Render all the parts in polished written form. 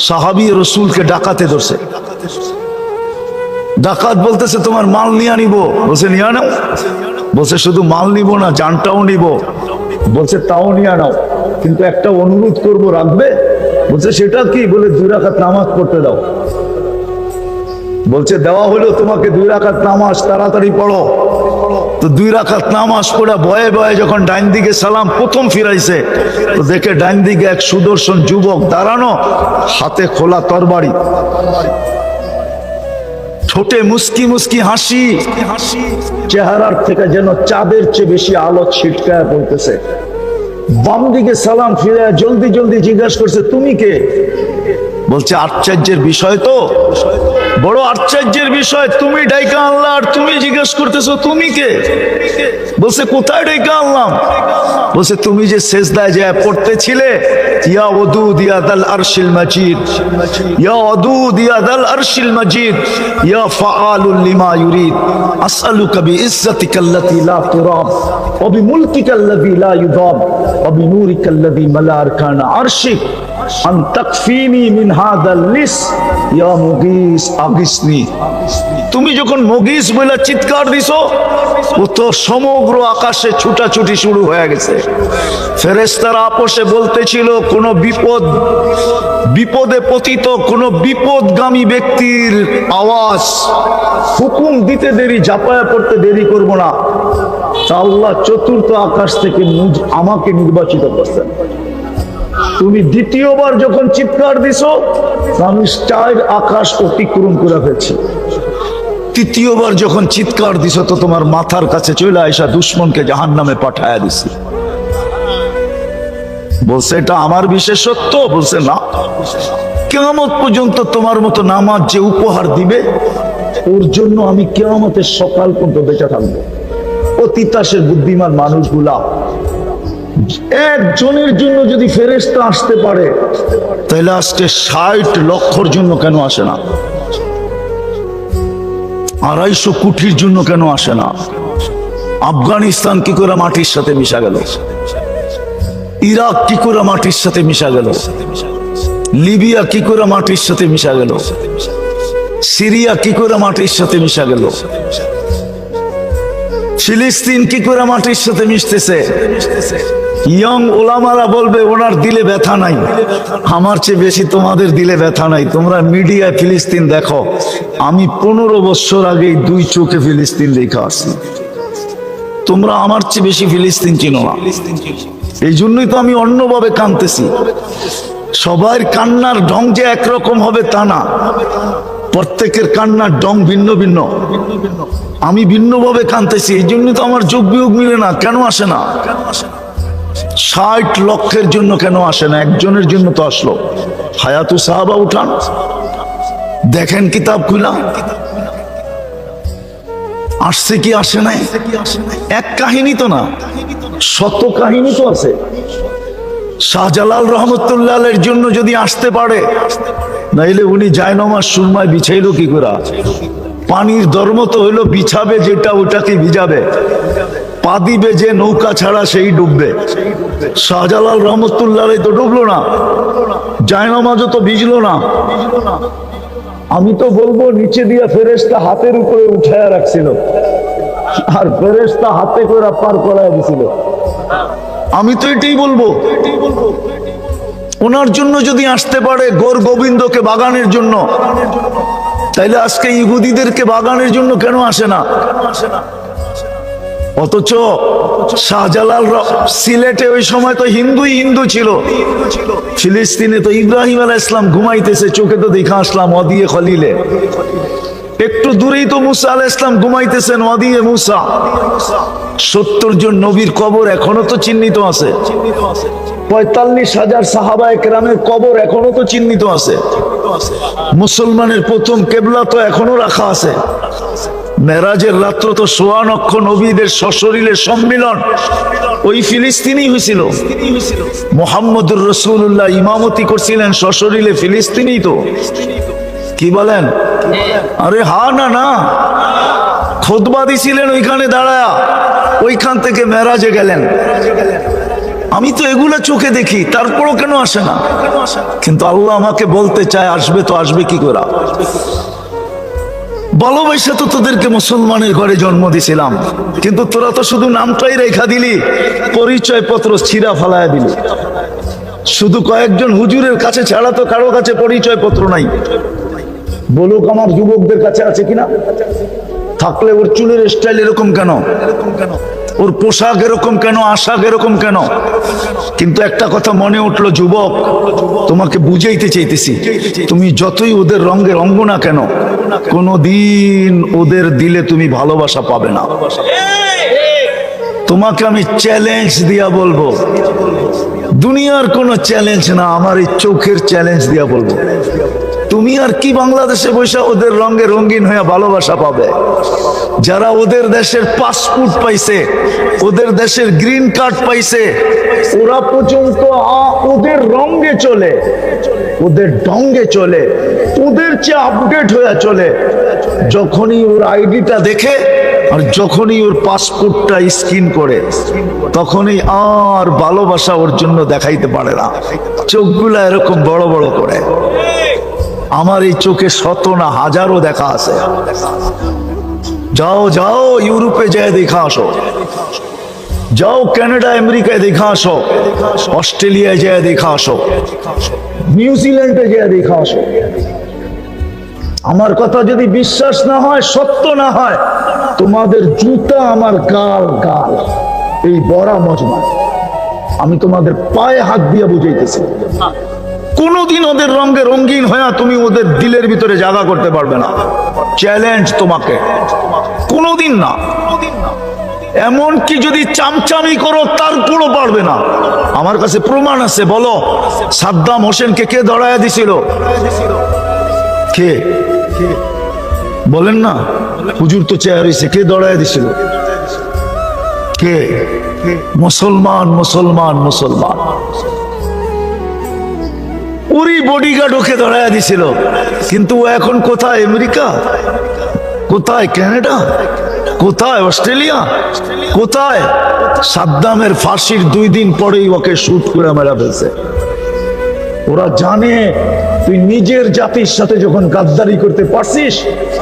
সাহাবী রসুলকে ডাকাতে ধরছে। ডাকাত বলতেছে তোমার মাল নিয়ে নিব। বলছে নিয়ে নাও। বলছে শুধু মাল নিব না, জানটাও নিব। বলছে তাও নিয়ে নাও, কিন্তু একটা অনুরোধ করব, রাখবে? বলছে সেটা কি? বলে 2 রাকাত নামাজ পড়তে দাও। বলছে দেওয়া হলো তোমাকে 2 রাকাত নামাজ, তাড়াতাড়ি পড়ো। তো 2 রাকাত নামাজ পড়া ভয়ে ভয়ে যখন ডাইন দিকে সালাম প্রথম ফিরাইছে, তো দেখে ডাইন দিকে এক সুদর্শন যুবক দাঁড়ানো, হাতে খোলা তরবারি, ঠোঁটে মুস্কি মুস্কি হাসি, চেহারার থেকে যেন চাঁদের চেয়ে বেশি আলো ছিটকায় পড়তেছে। বাম দিকে সালাম ফিরে জলদি জলদি জিজ্ঞাসা করছে তুমি কে? বলছে আশ্চর্যের বিষয় তো, বড় আশ্চর্যের বিষয়, তুমি ডাইকা আনলা আর তুমি জিজ্ঞেস করতেছো তুমি কে? বলছে কোথায় ডাইকা আনলাম? বলছে তুমি যে সেজদায় যায় পড়তেছিলে, ইয়া ওয়াদুদ ইয়া দাল আরশিল মাজিদ, ইয়া ওয়াদুদ ইয়া দাল আরশিল মাজিদ, ইয়া ফাআলুল লিমা ইউরিদ, আসআলুকা বিইজ্জাতিকাল্লাতী লা তুরাব ওয়া বিমুলকিকাল্লাযী লা ইউদাব ওয়া বিনূরিকাল্লাযী মালা আরকানা আরশিক আন তাকফিনি মিন হাযাল লিস ইয়া মুগীস আগিসনি। তুমি যখন মুগীস বলে চিৎকার দিছো, ও তো সমগ্র আকাশে ছুটাছুটি শুরু হয়ে গেছে। ফেরেশতারা আপোষে বলতেছিল কোন বিপদে পতিত কোন বিপদগামী ব্যক্তির আওয়াজ, হুকুম দিতে দেরি, ঝাঁপায়া পড়তে দেরি করব না। আল্লাহ চতুর্থ আকাশ থেকে আমাকে নির্বাচিত করছেন। তুমি দ্বিতীয়বার যখন চিৎকার দিছো, আমি 4 আকাশ অতিক্রম করে ফেলছি। তৃতীয়বার যখন চিৎকার দিছো, তো তোমার মাথার কাছে চলে আইসা দুশ্মনকে জাহান্নামে পাঠায়া দিছি। বলছে এটা আমার বিশেষত্ব? বলছে না, কিয়ামত পর্যন্ত তোমার মতো নামাজ যে উপহার দিবে, ওর জন্য আমি কিয়ামতের সকাল পর্যন্ত বেঁচে থাকবো। অতিতাসের বুদ্ধিমান মানুষগুলা একজনের জন্য যদি ফেরেশতা আসতে পারে, তাহলে আজকে 60 লক্ষর জন্য কেন আসে না? 250 কোটির জন্য কেন আসে না? আফগানিস্তান কি করে মাটির সাথে মিশা গেল? ইরাক কি করে মাটির সাথে মিশা গেল? লিবিয়া কি করে মাটির সাথে মিশা গেল? সিরিয়া কি করে মাটির সাথে মিশা গেল? ফিলিস্তিন কি করে মাটির সাথে মিশতেছে? ইয়ং ওলামারা বলবে ওনার দিলে ব্যথা নাই। আমার চেয়ে বেশি তোমাদের দিলে ব্যথা নাই। তোমরা মিডিয়ায় ফিলিস্তিন দেখো, আমি 15 বছর আগেই 2 চোখে ফিলিস্তিন দেখা আসছি। তোমরা আমার চেয়ে বেশি ফিলিস্তিন চিনো না। এই জন্যই তো আমি অন্যভাবে কাঁদতেছি। সবার কান্নার ঢং যে একরকম হবে তা না, প্রত্যেকের কান্নার ঢং ভিন্ন ভিন্ন। আমি ভিন্নভাবে কাঁদতেছি, এই জন্যই তো আমার যোগ বিয়োগ মিলে না। কেন আসে না? 60 লক্ষের জন্য কেন আসে না? একজনের জন্য তো আসলো। হায়াতু সাহাবা উঠান, দেখেন কিতাব খুলা, আসছে কি আসে নাই? এক কাহিনী তো না, শত কাহিনী তো আছে। শাহজালাল রহমতুল্লাহ আলাইহির জন্য যদি আসতে পারে, নাইলে উনি জায়নামাজ সুরমায় বিছাইলো কি করে? পানির ধর্ম তো হইলো বিছাবে যেটা ওটাকে ভিজাবে, পা দিবে যে নৌকা ছাড়া সেই ডুববে। শাহজালাল রহমতুল্লাহ আলাইহি তো ডুবলো না, জায়নামাজও তো ভিজলো না। আমি তো বলবো নিচে দিয়া ফেরেশতা হাতের উপরে উঠায়া রাখছিল, আর ফেরেশতা হাতে করে পার করায় দিছিল। আমি তো এটাই বলবো। ওনার জন্য যদি আসতে পারে গৌর গোবিন্দকে বাগানের জন্য, তাইলে আজকে ইহুদিদেরকে বাগানের জন্য কেন আসে না? অথচ শাহজালাল সিলেটে ওই সময় তো হিন্দু ছিল, ফিলিস্তিনে তো ইব্রাহিম আলাইহিস সালাম ঘুমাইতেছে, চোখে তো দেখা আসলাম ওয়াদিয়ে খলিলে। একটু দূরেই তো মুসা আলাইহিস সালাম ঘুমাইতেছেন ওয়াদিয়ে মুসা। 70 জন নবীর কবর এখনো তো চিহ্নিত আছে। 45,000 সাহাবায়ে কেরামের কবর এখনো তো চিহ্নিত আছে। মুসলমানের প্রথম কেবলা তো এখনো রাখা আছে। মেরাজের রাত্র তো 1.25 লক্ষ নবীদের সশরীরে সম্মিলন ওই ফিলিস্তিনি হয়েছিল। মুহাম্মদুর রাসূলুল্লাহ ইমামতি করছিলেন সশরীরে ফিলিস্তিনি। তো কি বলেন? আরে হা না, খুতবা দিছিলেন ওইখানে দাঁড়ায়া, ওইখান থেকে মেরাজে গেলেন। আমি তো এগুলা চোখে দেখি, তারপরও কেন আসে না? কিন্তু আল্লাহ আমাকে বলতে চায় আসবে, তো আসবে কি করে? ভালোবাসা তো তোদেরকে মুসলমানের ঘরে জন্ম দিছিলাম, কিন্তু তোরা তো শুধু নামটাই রেখা দিলি, পরিচয় পত্র ছিঁড়া ফালায়া দিলি। শুধু কয়েকজন হুজুরের কাছে ছাড়া তো কারো কাছে পরিচয় পত্র নাই। বলুক আমার যুবকদের কাছে আছে কিনা? থাকলে ওর চুলের স্টাইল এরকম কেন, ওর পোশাক এরকম কেন, আশাক এরকম কেন? কিন্তু একটা কথা মনে উঠলো, যুবক, তোমাকে বুঝাইতে চাইতেছি, তুমি যতই ওদের রঙে রঙ্গ না কেন, কোনদিন ওদের দিলে তুমি ভালোবাসা পাবে না। তোমাকে আমি চ্যালেঞ্জ দিয়া বলবো, দুনিয়ার কোনো চ্যালেঞ্জ না, আমার এই চোখের চ্যালেঞ্জ দিয়া বলবো, তুমি আর কি বাংলাদেশে বসে ওদের রঙে রঙিন হয়ে ভালোবাসা পাবে? যারা ওদের দেশের পাসপোর্ট পাইছে, ওদের দেশের গ্রিন কার্ড পাইছে, ওরা পর্যন্ত ওদের রঙে চলে, ওদের ঢঙ্গে চলে, ওদের চেয়ে আপডেট হয়ে চলে। যখনই ওর আইডিটা দেখে আর যখনই ওর পাসপোর্টটা স্ক্যান করে, তখনই আর ভালোবাসা ওর জন্য দেখাইতে পারে না, চোখগুলা এরকম বড় বড় করে। আমার এই চোখে শত না হাজারো দেখা আছে। যাও যাও ইউরোপে যায় দেখা আসো, যাও কানাডা আমেরিকায় দেখা আসো, অস্ট্রেলিয়ায় যায় দেখা আসো, নিউজিল্যান্ডে যায় দেখা আসো। আমার কথা যদি বিশ্বাস না হয়, সত্য না হয়, তোমাদের জুতা আমার গাল গাল, এই বড়া মজমা, আমি তোমাদের পায়ে হাত দিয়ে বুঝাইতেছি। কোনদিন ওদের রঙে রঙিন হয়ে তুমি ওদের দিলের ভিতরে জায়গা করতে পারবে না। চ্যালেঞ্জ তোমাকে, কোনদিন না। এমনকি যদি চামচামি করো তারপরও পারবে না। আমার কাছে প্রমাণ আছে। বলো, সাদ্দাম হোসেনকে কে ধরায়া দিছিল? কে বলেন না? হুজুর তো চেয়ার হয়েছে, কে ধরায়া দিছিল? কে? মুসলমান, মুসলমান, মুসলমান। ওরই বডিগার্ড ওকে ধরায়া দিছিল। কিন্তু ও এখন কোথায়? আমেরিকা? কোথায়? কানাডা? কোথায়? অস্ট্রেলিয়া? কোথায়? সাদ্দামের ফাঁসির 2 দিন পরেই ওকে শুট করে মেরা ফেলছে। ওরা জানে তুই নিজের জাতির সাথে যখন গাদ্দারি করতে পারছিস,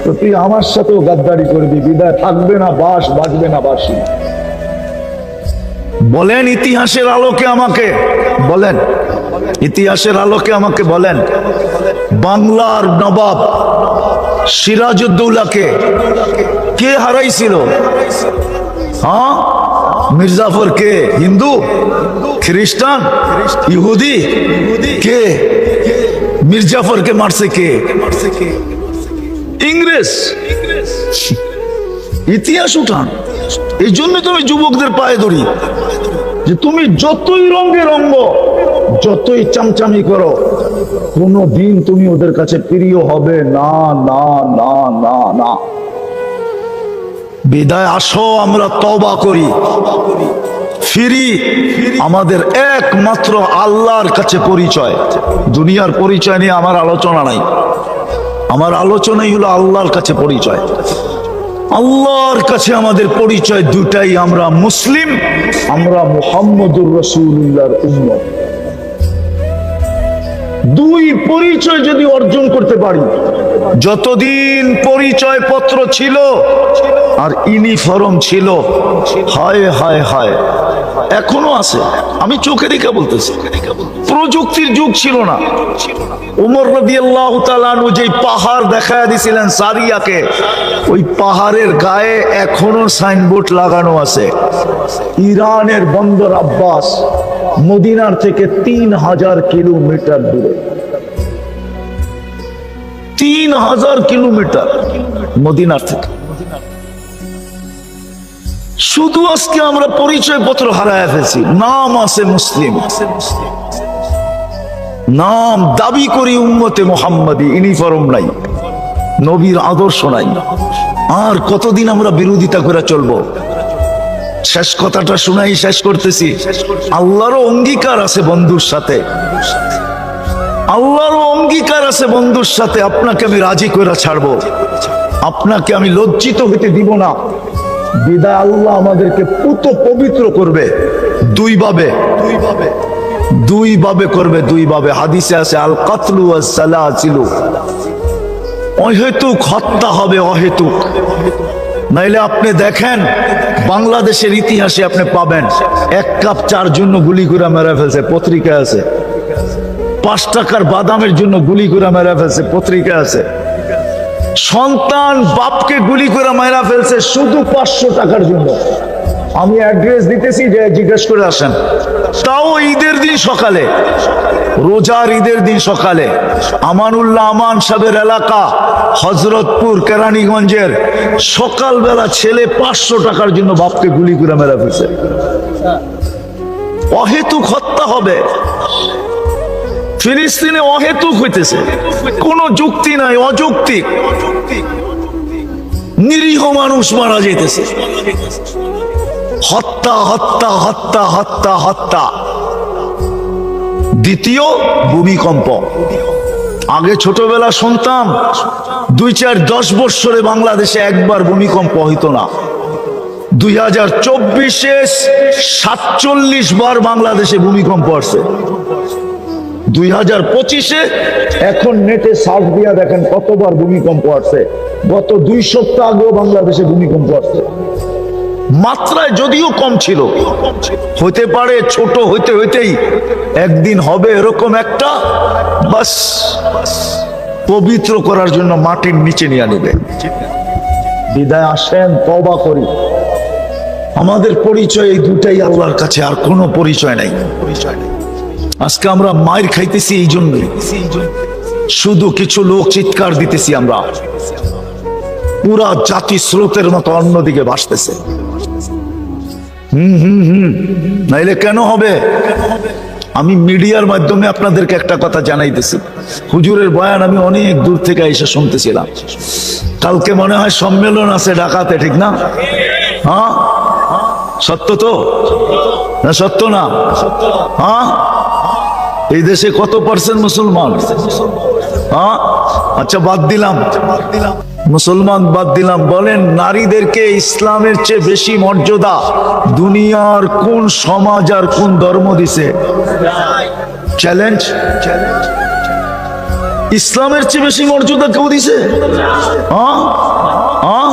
তো তুই আমার সাথেও গাদ্দারি করবি। বিদায় থাকবে না বাস, বাজবে না বাসি। বলেন ইতিহাসের আলোকে আমাকে বলেন, ইতিহাসের আলোকে আমাকে বলেন, বাংলার নবাব সিরাজউদ্দৌলাকে কে হারাইছিল? হ্যাঁ, মির্জাফর কে? হিন্দু, খ্রিস্টান, ইহুদি? কে মির্জাফরকে মারছে? কে? ইংরেজ। ইতিহাস উঠান। এই জন্য তুমি যুবকদের পায়ে ধরি যে তুমি যতই রঙে রঙ্গ, যতই চামচামি করো, কোনো দিন তুমি ওদের কাছে প্রিয় হবে না, না, না, না, না। বিদায় আসো, আমরা তওবা করি, ফিরি। আমাদের একমাত্র আল্লাহর কাছে পরিচয়। দুনিয়ার পরিচয় নিয়ে আমার আলোচনা নাই। আমার আলোচনাই হলো আল্লাহর কাছে পরিচয়। আল্লাহর কাছে আমাদের পরিচয় দুটাই, আমরা মুসলিম, আমরা মুহাম্মদুর রাসূলুল্লাহর উম্মত। 2 পরিচয় যদি অর্জন করতে পারি, যতদিন পরিচয় পত্র ছিল আর ইউনিফর্ম ছিল, হায় হায় হায়, এখনো আছে। আমি চোখে দেখে বলতেছি, প্রযুক্তির যুগ ছিল না। ওমর রাদিয়াল্লাহু তাআলা আনহু যে পাহাড় দেখায় দিয়েছিলেন সারিয়াকে, ওই পাহাড়ের গায়ে এখনো সাইনবোর্ড লাগানো আছে। ইরানের বন্দর আব্বাস মদিনার থেকে 3000 কিলোমিটার দূরে। 3000 কিলোমিটার মদিনার থেকে। শুধু আজকে আমরা পরিচয় পত্র হারায় ফেলছি। নাম আছে মুসলিম, নাম দাবি করি উম্মতে মুহাম্মাদি, ইউনিফর্ম নাই, নবীর আদর্শ নাই। আর কতদিন আমরা বিরোধিতা করে চলবো? শেষ কথাটা শুনাই শেষ করতেছি। আল্লাহরও অঙ্গীকার আছে বন্ধুর সাথে, আল্লাহরও অঙ্গীকার আছে বন্ধুর সাথে। আপনাকে আমি রাজি করে ছাড়বো, আপনাকে আমি লজ্জিত হইতে দিব না। বিদায় আল্লাহ আমাদেরকে পুত পবিত্র করবে। দুই ভাবে করবে, দুই ভাবে। হাদিসে আছে আল কাতলু ওয়াস সালাসিলু, অহেতুক হত্যা হবে, অহেতুক। নাইলে আপনি দেখেন বাংলাদেশের ইতিহাসে আপনি পাবেন 1 কাপ চার জন্য গুলি করে মেরে ফেলছে, পত্রিকায় আছে। 5 টাকার বাদামের জন্য গুলি করে মেরে ফেলছে, পত্রিকায় আছে। সন্তান বাপকে গুলি করে মেরে ফেলছে শুধু 500 টাকার জন্য। আমি অ্যাড্রেস দিতেছি, যে জিজ্ঞেস করে আসেন। তাও ঈদের দিন সকালে, রোজার ঈদের দিন সকালে। আমানুল্লাহ আমান সাহেবের এলাকা হযরতপুর কেরানীগঞ্জের সকালবেলা ছেলে 500 টাকার জন্য বাপকে গুলি করে মেরে ফেলছে। অহেতুক হত্যা হবে। ফিলিস্তিনে অহেতুক হইতেছে, কোন যুক্তি নাই, অযৌক্তিক। নিরীহ মানুষ মারা যাইতেছে। হত্যা হত্যা হত্যা হত্যা হত্যা। দ্বিতীয় ভূমিকম্প। আগে ছোটবেলা শুনতাম 2-4-10 বৎসরে বাংলাদেশে একবার ভূমিকম্প হইতো না। 2024-এ 47 বার বাংলাদেশে ভূমিকম্প আসছে। 2025-এ এখন নেটে সার্চ দিয়া দেখেন কতবার ভূমিকম্প আসছে। গত 2 সপ্তাহ আগেও বাংলাদেশে ভূমিকম্প আসছে। মাত্রায় যদিও কম ছিল, হতে পারে ছোট, হইতে হইতেই একদিন হবে এরকম একটা, বাস পবিত্র করার জন্য মাটির নিচে নিয়ে নেবে। বিদায় আসেন, তওবা করি। আমাদের পরিচয় এই দুটাই আল্লাহর কাছে, আর কোনো পরিচয় নাই। আজকে আমরা মায়ের খাইতেছি এই জন্যই, শুধু কিছু লোক চিৎকার দিতেছি, আমরা পুরা জাতি স্রোতের মতো অন্যদিকে ভাসতেছে। নাইলে কেন হবে? আমি মিডিয়ার মাধ্যমে আপনাদেরকে একটা কথা জানাইতেছি। হুজুরের বয়ান আমি অনেক দূর থেকে এসে শুনতেছিলাম। কালকে মনে হয় সম্মেলন আছে ঢাকাতে, ঠিক না? হ্যাঁ, সত্য তো না? সত্য না? হ্যাঁ, এই দেশে কত % মুসলমান? হ্যাঁ, আচ্ছা বাদ দিলাম, মুসলমান বাদ দিলাম। বলেন, নারীদেরকে ইসলামের চেয়ে বেশি মর্যাদা দুনিয়ার কোন সমাজ আর কোন ধর্ম দিছে? চ্যালেঞ্জ। ইসলামের চেয়ে বেশি মর্যাদা কেউ দিছে? হ্যাঁ, হ্যাঁ,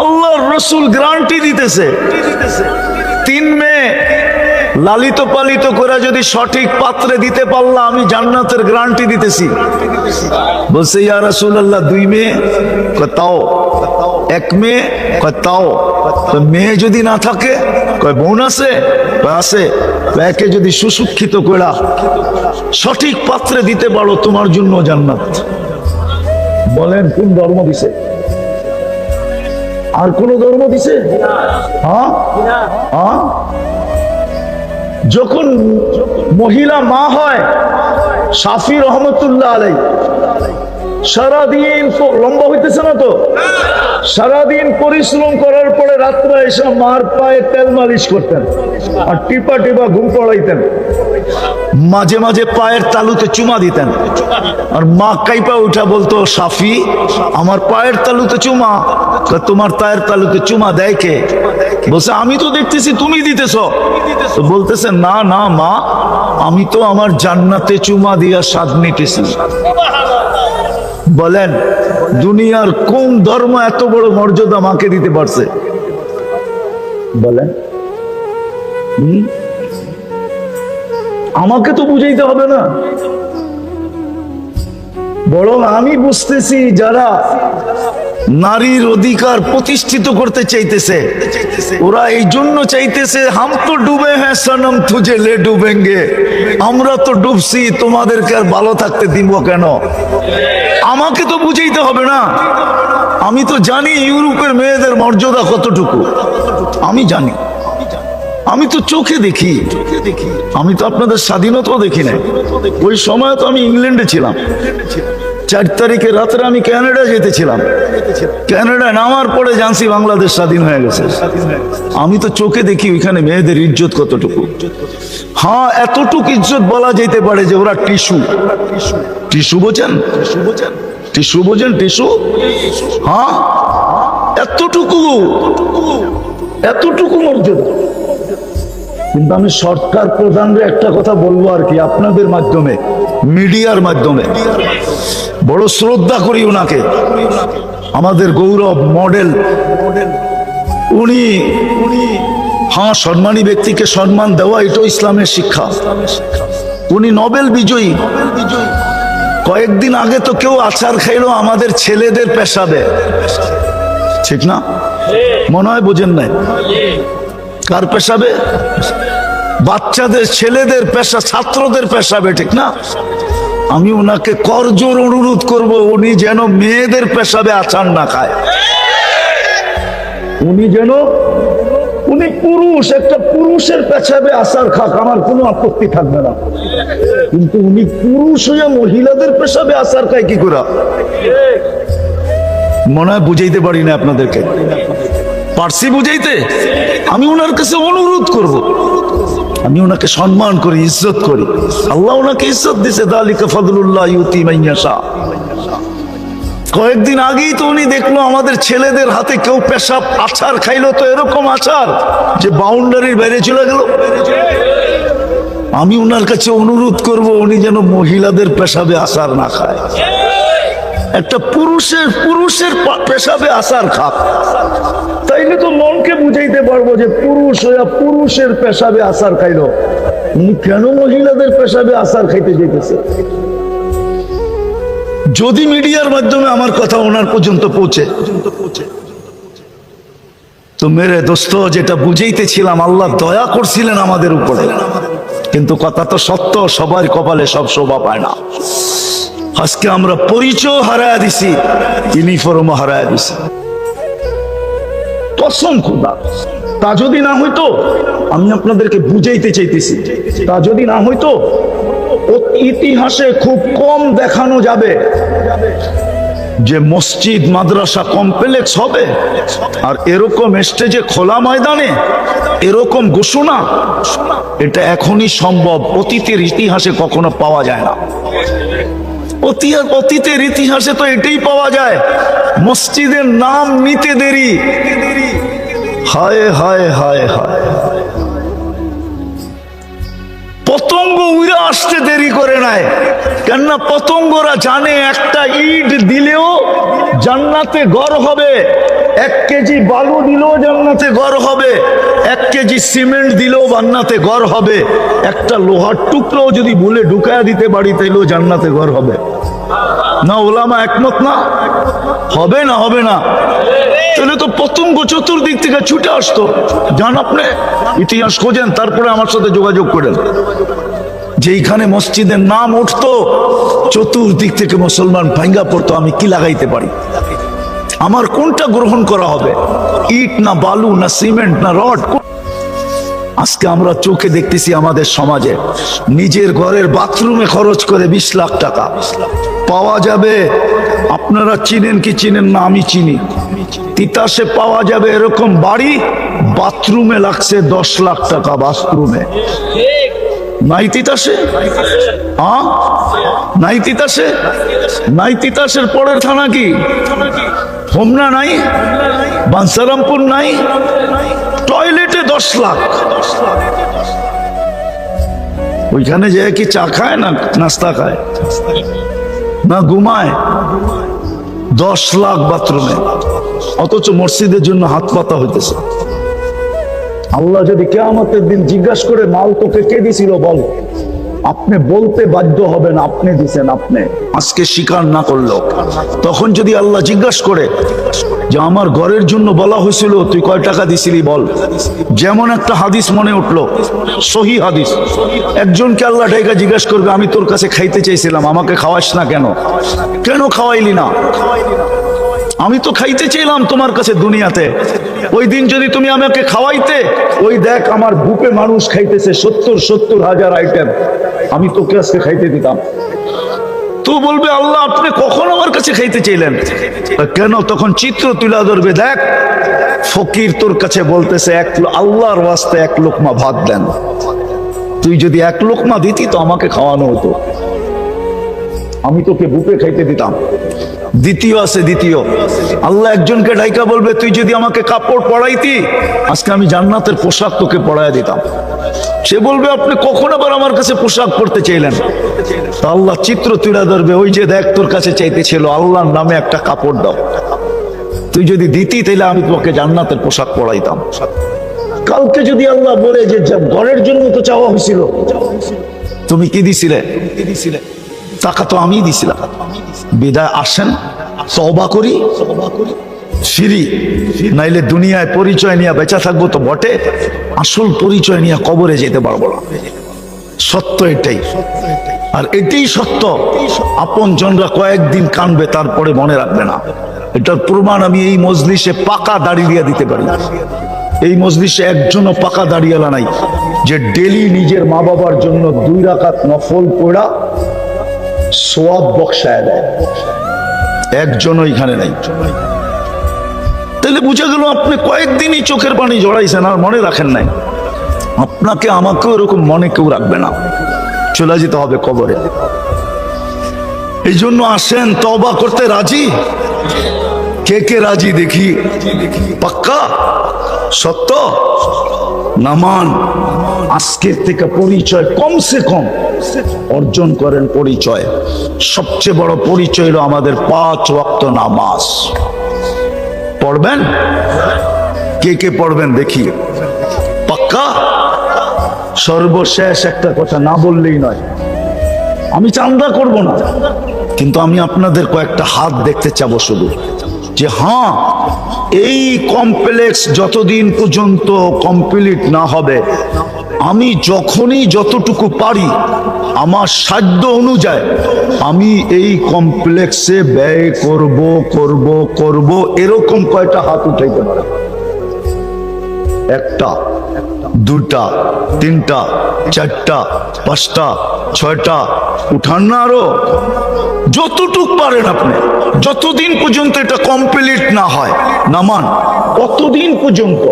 আল্লাহর রাসূল গ্যারান্টি দিতেছে। 3 মেয়ে লালিত পালিত করে যদি সঠিক পাত্রে দিতে পারলাম, আমি জান্নাতের গ্যারান্টি দিতেছি। বলছে, ইয়া রাসূলুল্লাহ 2 মেয়ে? তাও। 1 মেয়ে? তাও। মেয়ে যদি না থাকে? বোন আছে? আছে। একে যদি সুশিক্ষিত করে সঠিক পাত্রে দিতে পারো, তোমার জন্য জান্নাত। বলেন, কোন ধর্ম দিছে? আর কোন ধর্ম দিছে? হ্যাঁ, হ্যাঁ। যখন মহিলা মা হয়, শাফি রহমতুল্লাহ আলাই সারাদিন, লম্বা হইতেছে না তো, সারাদিন পরিশ্রম করার পরে রাত্রে এসে মার পায়ে তেল মালিশ করতেন আর টিপা টিপা ঘুম পড়াইতেন। মাঝে মাঝে পায়ের তালুতে চুমা দিতেন। আর মা কাইপা উঠা বলতো, শাফি আমার পায়ের তালুতে চুমা। তোমার পায়ের তালুতে চুমা দেয় কে? বলছে, আমি তো দেখতেছি তুমি দিতেছ। তো বলতেছে, না না মা, আমি তো আমার জান্নাতে চুমা দিয়া স্বাদ নিতেছি। বলেন, দুনিয়ার কোন ধর্ম এত বড় মর্যাদা মাকে দিতে পারছে? বলেন, আমাকে তো বুঝাইতে হবে না। বরং আমি বুঝতেছি, যারা নারীর অধিকার প্রতিষ্ঠিত করতে চাইতেছে, ওরা এই জন্য চাইতেছে, হাম তো ডুবে হ্যাঁ সনম তুঝে লে ডুবেঙ্গে। আমরা তো ডুবছি, তোমাদেরকে আর ভালো থাকতে দিব কেন? আমাকে তো বুঝাইতে হবে না। আমি তো জানি ইউরোপের মেয়েদের মর্যাদা কতটুকু। আমি জানি, আমি তো চোখে দেখি। আমি তো আপনাদের স্বাধীনতাও দেখি না। ওই সময় তো আমি ইংল্যান্ডে ছিলাম। 4 তারিখে রাত্রে আমি কানাডা যেতেছিলাম। কানাডা নামার পরে জানছি বাংলাদেশ স্বাধীন হয়ে গেছে। আমি তো চোখে দেখি ওইখানে মেয়েদের ইজ্জত কতটুকু। হ্যাঁ, এতটুকু ইজ্জত বলা যেতে পারে যে ওরা টিস্যু। টিস্যু বোঝেন? টিস্যু বোঝেন? টিস্যু। হ্যাঁ, এতটুকু, এতটুকু মর্যাদা। কিন্তু আমি সরকার প্রধানরে একটা কথা বলবো আর কি, আপনাদের মাধ্যমে, মিডিয়ার মাধ্যমে। বড় শ্রদ্ধা করি ওনাকে, আমাদের গৌরব মডেল। উনি হ্যাঁ, সম্মানী ব্যক্তিকে সম্মান দেওয়া এটাও ইসলামের শিক্ষা। উনি নোবেল বিজয়ী। কয়েকদিন আগে তো কেউ আচার খাইলো আমাদের ছেলেদের পেশাবে, ঠিক না? মনে হয় বোঝেন নাই। কার পেশাবে? বাচ্চাদের, ছেলেদের পেশা, ছাত্রদের পেশাবে, ঠিক না? আমি ওনাকে করজোর অনুরোধ করব, উনি যেন মেয়েদের পেশাবে আচার না খায়। উনি যেন, উনি পুরুষ, একটা পুরুষের পেশাবে আচার খাক, আমার কোনো আপত্তি থাকবে না। কিন্তু উনি পুরুষ হয়ে মহিলাদের পেশাবে আচার খায় কি করে? মনে হয় বুঝাইতে পারি না আপনাদেরকে। পারছি বুঝাইতে? আমি ওনার কাছে অনুরোধ করব, আমি ওনাকে সম্মান করি, ইজ্জত করি। আল্লাহ ওনাকে ইজ্জত দিছে, যালিকা ফাদলুল্লাহ ইউতি মান ইয়াশা। কয়েকদিন আগেই তো উনি দেখলো আমাদের ছেলেদের হাতে কেউ পেশাব আচার খাইলো, তো এরকম আচার যে বাউন্ডারির বাইরে চলে গেল। আমি ওনার কাছে অনুরোধ করব, উনি যেন মহিলাদের পেশাবে আচার না খায়, একটা পুরুষের পেশাবে আচার খাক। তাইলে তো মনকে বুঝাইতে পারবো যে পুরুষ হইয়া পুরুষের পেশাবে আচার খাইলো, উনি কেন মহিলাদের পেশাবে আচার খাইতে যেতেছে? যদি মিডিয়ার মাধ্যমে আমার কথা ওনার পর্যন্ত পৌঁছে, তো মেরে দোস্ত, যেটা বুঝাইতেছিলাম, আল্লাহ দয়া করছিলেন আমাদের উপরে। কিন্তু কথা তো সত্য, সবার কপালে সব শোভা পায় না। আজকে আমরা পরিচয় হারায় দিছি, ইউনিফর্ম হারায় দিছি। কসম খোদা, তা যদি না হইতো, আমি আপনাদেরকে বুঝাইতে চাইতেছি, তা যদি না হইতো, ইতিহাসে খুব কম দেখানো যাবে যে মসজিদ মাদ্রাসা কমপ্লেক্স হবে আর এরকম স্টেজে খোলা ময়দানে এরকম ঘোষণা, এটা এখনই সম্ভব। অতীতের ইতিহাসে কখনো পাওয়া যায় না। অতীতের ইতিহাসে তো এটাই পাওয়া যায়, মসজিদের নাম নিতে দেরি। হায় হায় হায় হায়, পতঙ্গ উড়ে আসতে দেরি করে নাই। কেননা পতঙ্গরা জানে একটা ইট দিলেও জান্নাতে ঘর হবে, 1 কেজি বালু দিলেও জান্নাতে ঘর হবে, 1 কেজি সিমেন্ট দিলেও জান্নাতে ঘর হবে, একটা লোহার টুকরো যদি ভুলে ঢুকায়া দিতে পারি তাইলেও জান্নাতে ঘর হবে। না ওলামা একমত না? হবে না? হবে না? তাহলে তো পতঙ্গ চতুর্দিক থেকে ছুটে আসতো। জান আপনি ইতিহাস খোঁজেন, তারপরে আমার সাথে যোগাযোগ করেন। যেইখানে মসজিদের নাম উঠতো চতুর্দিক থেকে মুসলমান ভাঙ্গা পড়তো। আমি কি লাগাইতে পারি? আমার কোনটা গ্রহণ করা হবে? ইট না বালু না সিমেন্ট না রড? আজকে আমরা চোখে দেখতেছি আমাদের সমাজে নিজের ঘরের বাথরুমে খরচ করে 20 লাখ টাকা পাওয়া যাবে। আপনারা চিনেন কি চিনেন না আমি চিনি, তিতাসে পাওয়া যাবে এরকম বাড়ি, বাথরুমে লাগছে 10 লাখ টাকা। বাথরুমে নাই তিতাসে? হ্যাঁ নাই তিতাসে? নাই তিতাসের পরের থানা কি হোমনা নাই? বাঞ্ছারামপুর নাই? টয়লেটে 10 লাখ। ওইখানে যে কি চা খায় না নাস্তা খায় না ঘুমায়? 10 লাখ বাথরুমে, অথচ মসজিদের জন্য হাত পাতা হইতেছে। আল্লাহ যদি কিয়ামতের দিন জিজ্ঞাসা করে মাল তোকে কে দিছিল বল, আপনি বলতে বাধ্য হবেন আপনি দিছেন। আপনি আজকে স্বীকার না করলো, তখন যদি আল্লাহ জিজ্ঞাসা করে যে আমার ঘরের জন্য বলা হয়েছিল তুই কয় টাকা দিছিলি বল। যেমন একটা হাদিস মনে উঠলো, সহি হাদিস, একজনকে আল্লাহ ডাইকা জিজ্ঞাসা করবে আমি তোর কাছে খাইতে চাইছিলাম, আমাকে খাওয়াস না কেন? কেন খাওয়াইলি না? আমি তো খাইতে চাইলাম তোমার কাছে দুনিয়াতে, ওই দিন যদি তুমি আমাকে খাওয়াইতে, ওই দেখ আমার বুকে মানুষ খাইতেছে 70,000 আইটেম, আমি তোকে আজকে খাইতে দিতাম। তো বলবে আল্লাহ আপনি কখন আমার কাছে খাইতে চাইলেন? কেন? তখন চিত্র তুলে ধরবে, দেখ ফকির তোর কাছে বলতেছে আল্লাহর ওয়াস্তে 1 লোকমা ভাত দেন। তুই যদি 1 লোকমা দিতি তো আমাকে খাওয়ানো হতো, আমি তোকে বুকে খাইতে দিতাম। দ্বিতীয় আছে, দ্বিতীয় আল্লাহ একজনকে ডাইকা বলবে তুই যদি আমাকে কাপড় পরাইতি আজকে আমি জান্নাতের পোশাক তোকে পরাইয়া দিতাম। সে বলবে আপনি কখন আবার আমার কাছে পোশাক পরতে চাইলেন? তা আল্লাহ চিত্র তুলে ধরবে, ওই যে দেখ তোর কাছে চাইতেছিল আল্লাহর নামে একটা কাপড় দাও, তুই যদি দিতি তাহলে আমি তোমাকে জান্নাতের পোশাক পরাইতাম। কালকে যদি আল্লাহ বলে যে ঘরের জন্য তো চাওয়া হয়েছিল, তুমি কি দিছিলে? টাকা তো আমি দিছিলাম। বিদায় আসেন, তওবা করি, ফিরি, নাইলে দুনিয়ায় পরিচয় নিয়ে বেঁচে থাকবো তো বটে, আসল পরিচয় নিয়ে কবরে যেতে পারবো না। সত্য এটাই, আর এটাই সত্য। আপন জনরা কয়েকদিন কানবে, তারপরে মনে রাখবে না। এটার প্রমাণ আমি এই মজলিসে পাকা দাড়ি দিয়ে দিতে পারি। এই মজলিসে একজনও পাকা দাড়িওয়ালা নাই যে ডেলি নিজের মা বাবার জন্য 2 রাকাত নফল পড়া সওয়াব বক্সায় দেয়, একজনও এখানে নাই। তাহলে বুঝা গেল আপনি কয়েকদিনই চোখের পানি জড়াইছেন আর মনে রাখেন নাই। আপনাকে আমাকেও এরকম মনে কেউ রাখবে না, চলে যেতে হবে কবরে। এই জন্য আসেন, তওবা করতে রাজি? কে কে রাজি দেখি? পাক্কা সত্য? নামান আজকের থেকে পরিচয় কমসে কম অর্জন করেন। পরিচয়, সবচেয়ে বড় পরিচয় হলো আমাদের 5 ওয়াক্ত নামাজ। পড়বেন? কে কে পড়বেন দেখি? পাক্কা? সর্বশেষ একটা কথা না বললেই নয়, আমি চান্দা করব না, কিন্তু আমি আপনাদের কয়েকটা হাত দেখতে চাবো শুধু, যে হ্যাঁ এই কমপ্লেক্স যতদিন পর্যন্ত কমপ্লিট না হবে, আমি যখনই যতটুকু পারি আমার সাধ্য অনুযায়ী আমি এই কমপ্লেক্সে ব্যয় করব। এরকম কয়টা হাত উঠাইতে পারে? 1টা, 2টা, 3টা, 4টা, 5টা, 6টা, উঠান না আরো যতটুক পারেন আপনি। যতদিন পর্যন্ত এটা কমপ্লিট না হয়, নামান, কতদিন পর্যন্ত।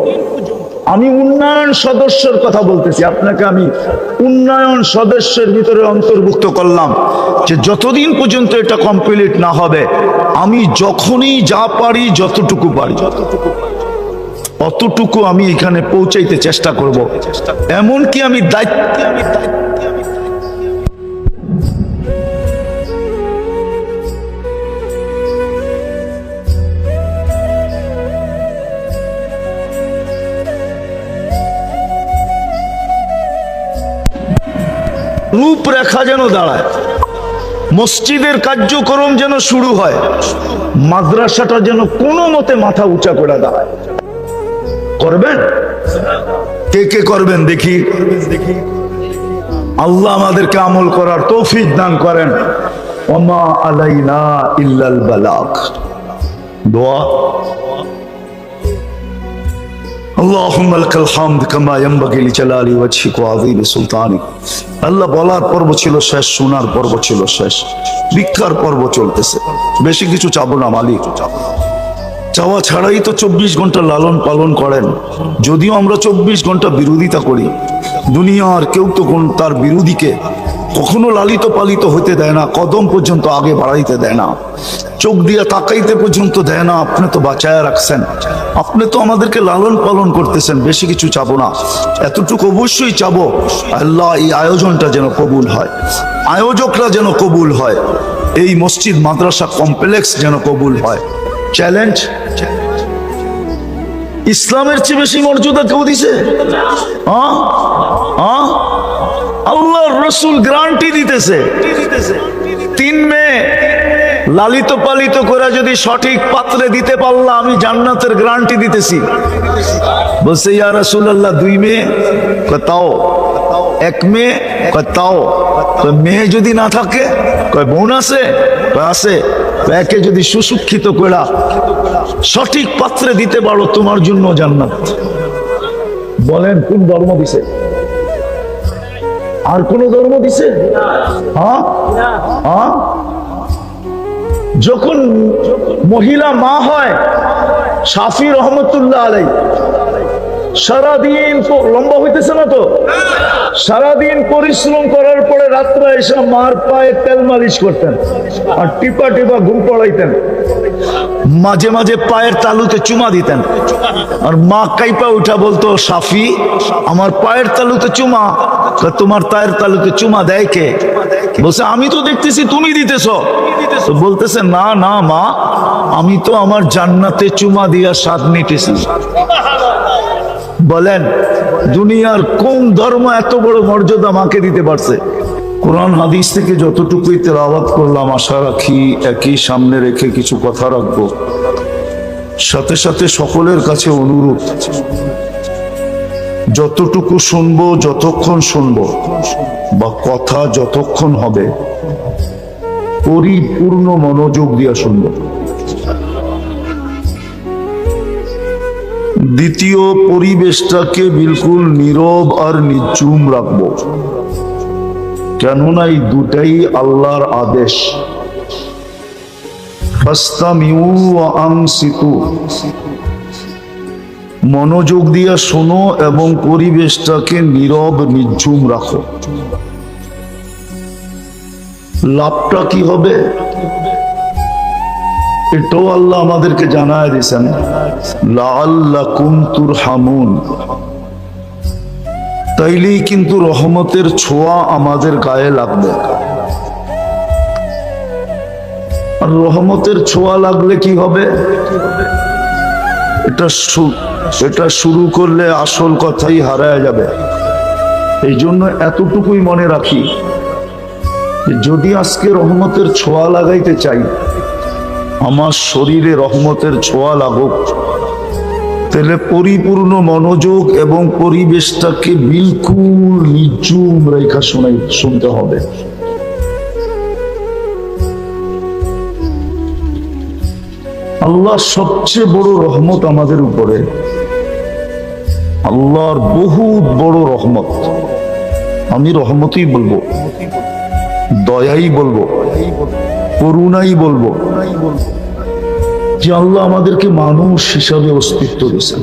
আমি উন্নয়ন সদস্যের কথা বলতেছি, আপনাকে আমি উন্নয়ন সদস্যের ভিতরে অন্তর্ভুক্ত করলাম, যে যতদিন পর্যন্ত এটা কমপ্লিট না হবে আমি যখনই যা পারি, যতটুকু পারি অতটুকু আমি এখানে পৌঁছাইতে চেষ্টা করব। এমনকি আমি দায়িত্ব রূপরেখা যেন দাঁড়ায়, মসজিদের কার্যক্রম যেন শুরু হয়, মাদ্রাসাটা যেন কোনো মতে মাথা উঁচা করে দাঁড়ায়। করবেন? কে কে করবেন দেখি? আল্লাহ আমাদেরকে আমল করার তৌফিক দান করেন। ওমা আলাইনা ইল্লাল বালাগ। দোয়া। اللهم لك الحمد كما ينبغي لجلال وجهك وعظيم سلطانك। আল্লাহ বলার পর্ব ছিল শেষ, শোনার পর্ব ছিল শেষ, ভিক্ষার পর্ব চলতেছে। বেশি কিছু চাবো না মালিক, চাওয়া ছাড়াই তো 24 ঘন্টা লালন পালন করেন। যদিও আমরা 24 ঘন্টা বিরোধিতা করি, দুনিয়ার কেউ তো তার বিরোধীকে কখনো লালিত পালিত হইতে দেয় না, কদম পর্যন্ত আগে বাড়াইতে দেয় না, চোখ দিয়া তাকাইতে পর্যন্ত দেয় না। আপনি তো বাঁচায় রাখছেন, আপনি তো আমাদেরকে লালন পালন করতেছেন। বেশি কিছু চাবো না, এতটুকু অবশ্যই চাবো, আল্লাহ এই আয়োজনটা যেন কবুল হয়, আয়োজকরা যেন কবুল হয়, এই মসজিদ মাদ্রাসা কমপ্লেক্স যেন কবুল হয়। চ্যালেঞ্জ, ইসলামের চেয়ে বেশি মর্যাদা কেউ দিছে? আল্লাহর রাসূল গ্যারান্টি দিতেছে, 3 মেয়ে লালিত পালিত করে যদি সঠিক পাত্রে দিতে পারলাম আমি জান্নাতের গ্যারান্টি দিতেছি। বলছে ইয়া রাসূলুল্লাহ 2 মেয়ে? কয় তাও। 1 মেয়ে? কয় তাও। মেয়ে যদি না থাকে? কয় বোন আছে? কয় আছে। একে যদি সুশিক্ষিত করে সঠিক পাত্রে দিতে পারো তোমার জন্য জান্নাত। বলেন কোন ধর্ম দিছে? আর কোন ধর্ম দিছে? যখন মহিলা মা হয়, শাফি রহমতুল্লাহ আলাইহি সারাদিন লম্বা হইতেছে না তো, সারাদিন পরিশ্রম করার পরে রাত্রে এসে মার পায়ে তেল মালিশ করতেন আর টিপা টিপা ঘুম পড়াইতেন। মাঝে মাঝে পায়ের তালুতে চুমা দিতেন। আর মা কাইপা উঠা বলতো, সাফি আমার পায়ের তালুতে চুমা। তোমার পায়ের তালুতে চুমা দেয় কে? বলছে আমি তো দেখতেছি তুমি দিতেছো। তো বলতেছে না না মা, আমি তো আমার জান্নাতে চুমা দিয়া স্বাদ নিতেছি। বলেন দুনিয়ার কোন ধর্ম এত বড় মর্যাদা মাকে দিতে পারছে? কোরআন হাদিস থেকে যতটুকুই তেলাওয়াত করলাম, আশা রাখি একই সামনে রেখে কিছু কথা রাখবো। সাথে সাথে সকলের কাছে অনুরোধ, যতটুকু শুনবো, যতক্ষণ শুনবো বা কথা যতক্ষণ হবে, পরিপূর্ণ মনোযোগ দিয়া শুনবো। দ্বিতীয়, পরিবেশটাকে বিলকুল নীরব আর নিঝুম রাখবো, কেননা এই দুটাই আল্লাহর আদেশ। ফাস্তামিউ ওয়া আনসিতু, মনোযোগ দিয়া শোনো এবং পরিবেশটাকে নীরব নিঝুম রাখো। লাভটা কি হবে এটাও আল্লাহ আমাদেরকে জানায় দিয়েছেন, লাআল্লাকুম তুরহামুন। তাইলেই কিন্তু রহমতের ছোঁয়া আমাদের গায়ে লাগবে। আর রহমতের ছোঁয়া লাগলে কি হবে? এটা শুরু করলে আসল কথাই হারায় যাবে। এই জন্য এতটুকুই মনে রাখি, যদি আজকে রহমতের ছোঁয়া লাগাইতে চাই, আমার শরীরে রহমতের ছোঁয়া লাগুক, তাহলে পরিপূর্ণ মনোযোগ এবং পরিবেশটাকে বিলকুল নিঝুম রেখা শুনতে হবে। আল্লাহর সবচেয়ে বড় রহমত আমাদের উপরে, আল্লাহর বহুত বড় রহমত। আমি রহমতই বলবো, দয়াই বলবো, করুণাই বলবো, যে আল্লাহ আমাদেরকে মানুষ হিসাবে অস্তিত্ব দিয়েছেন।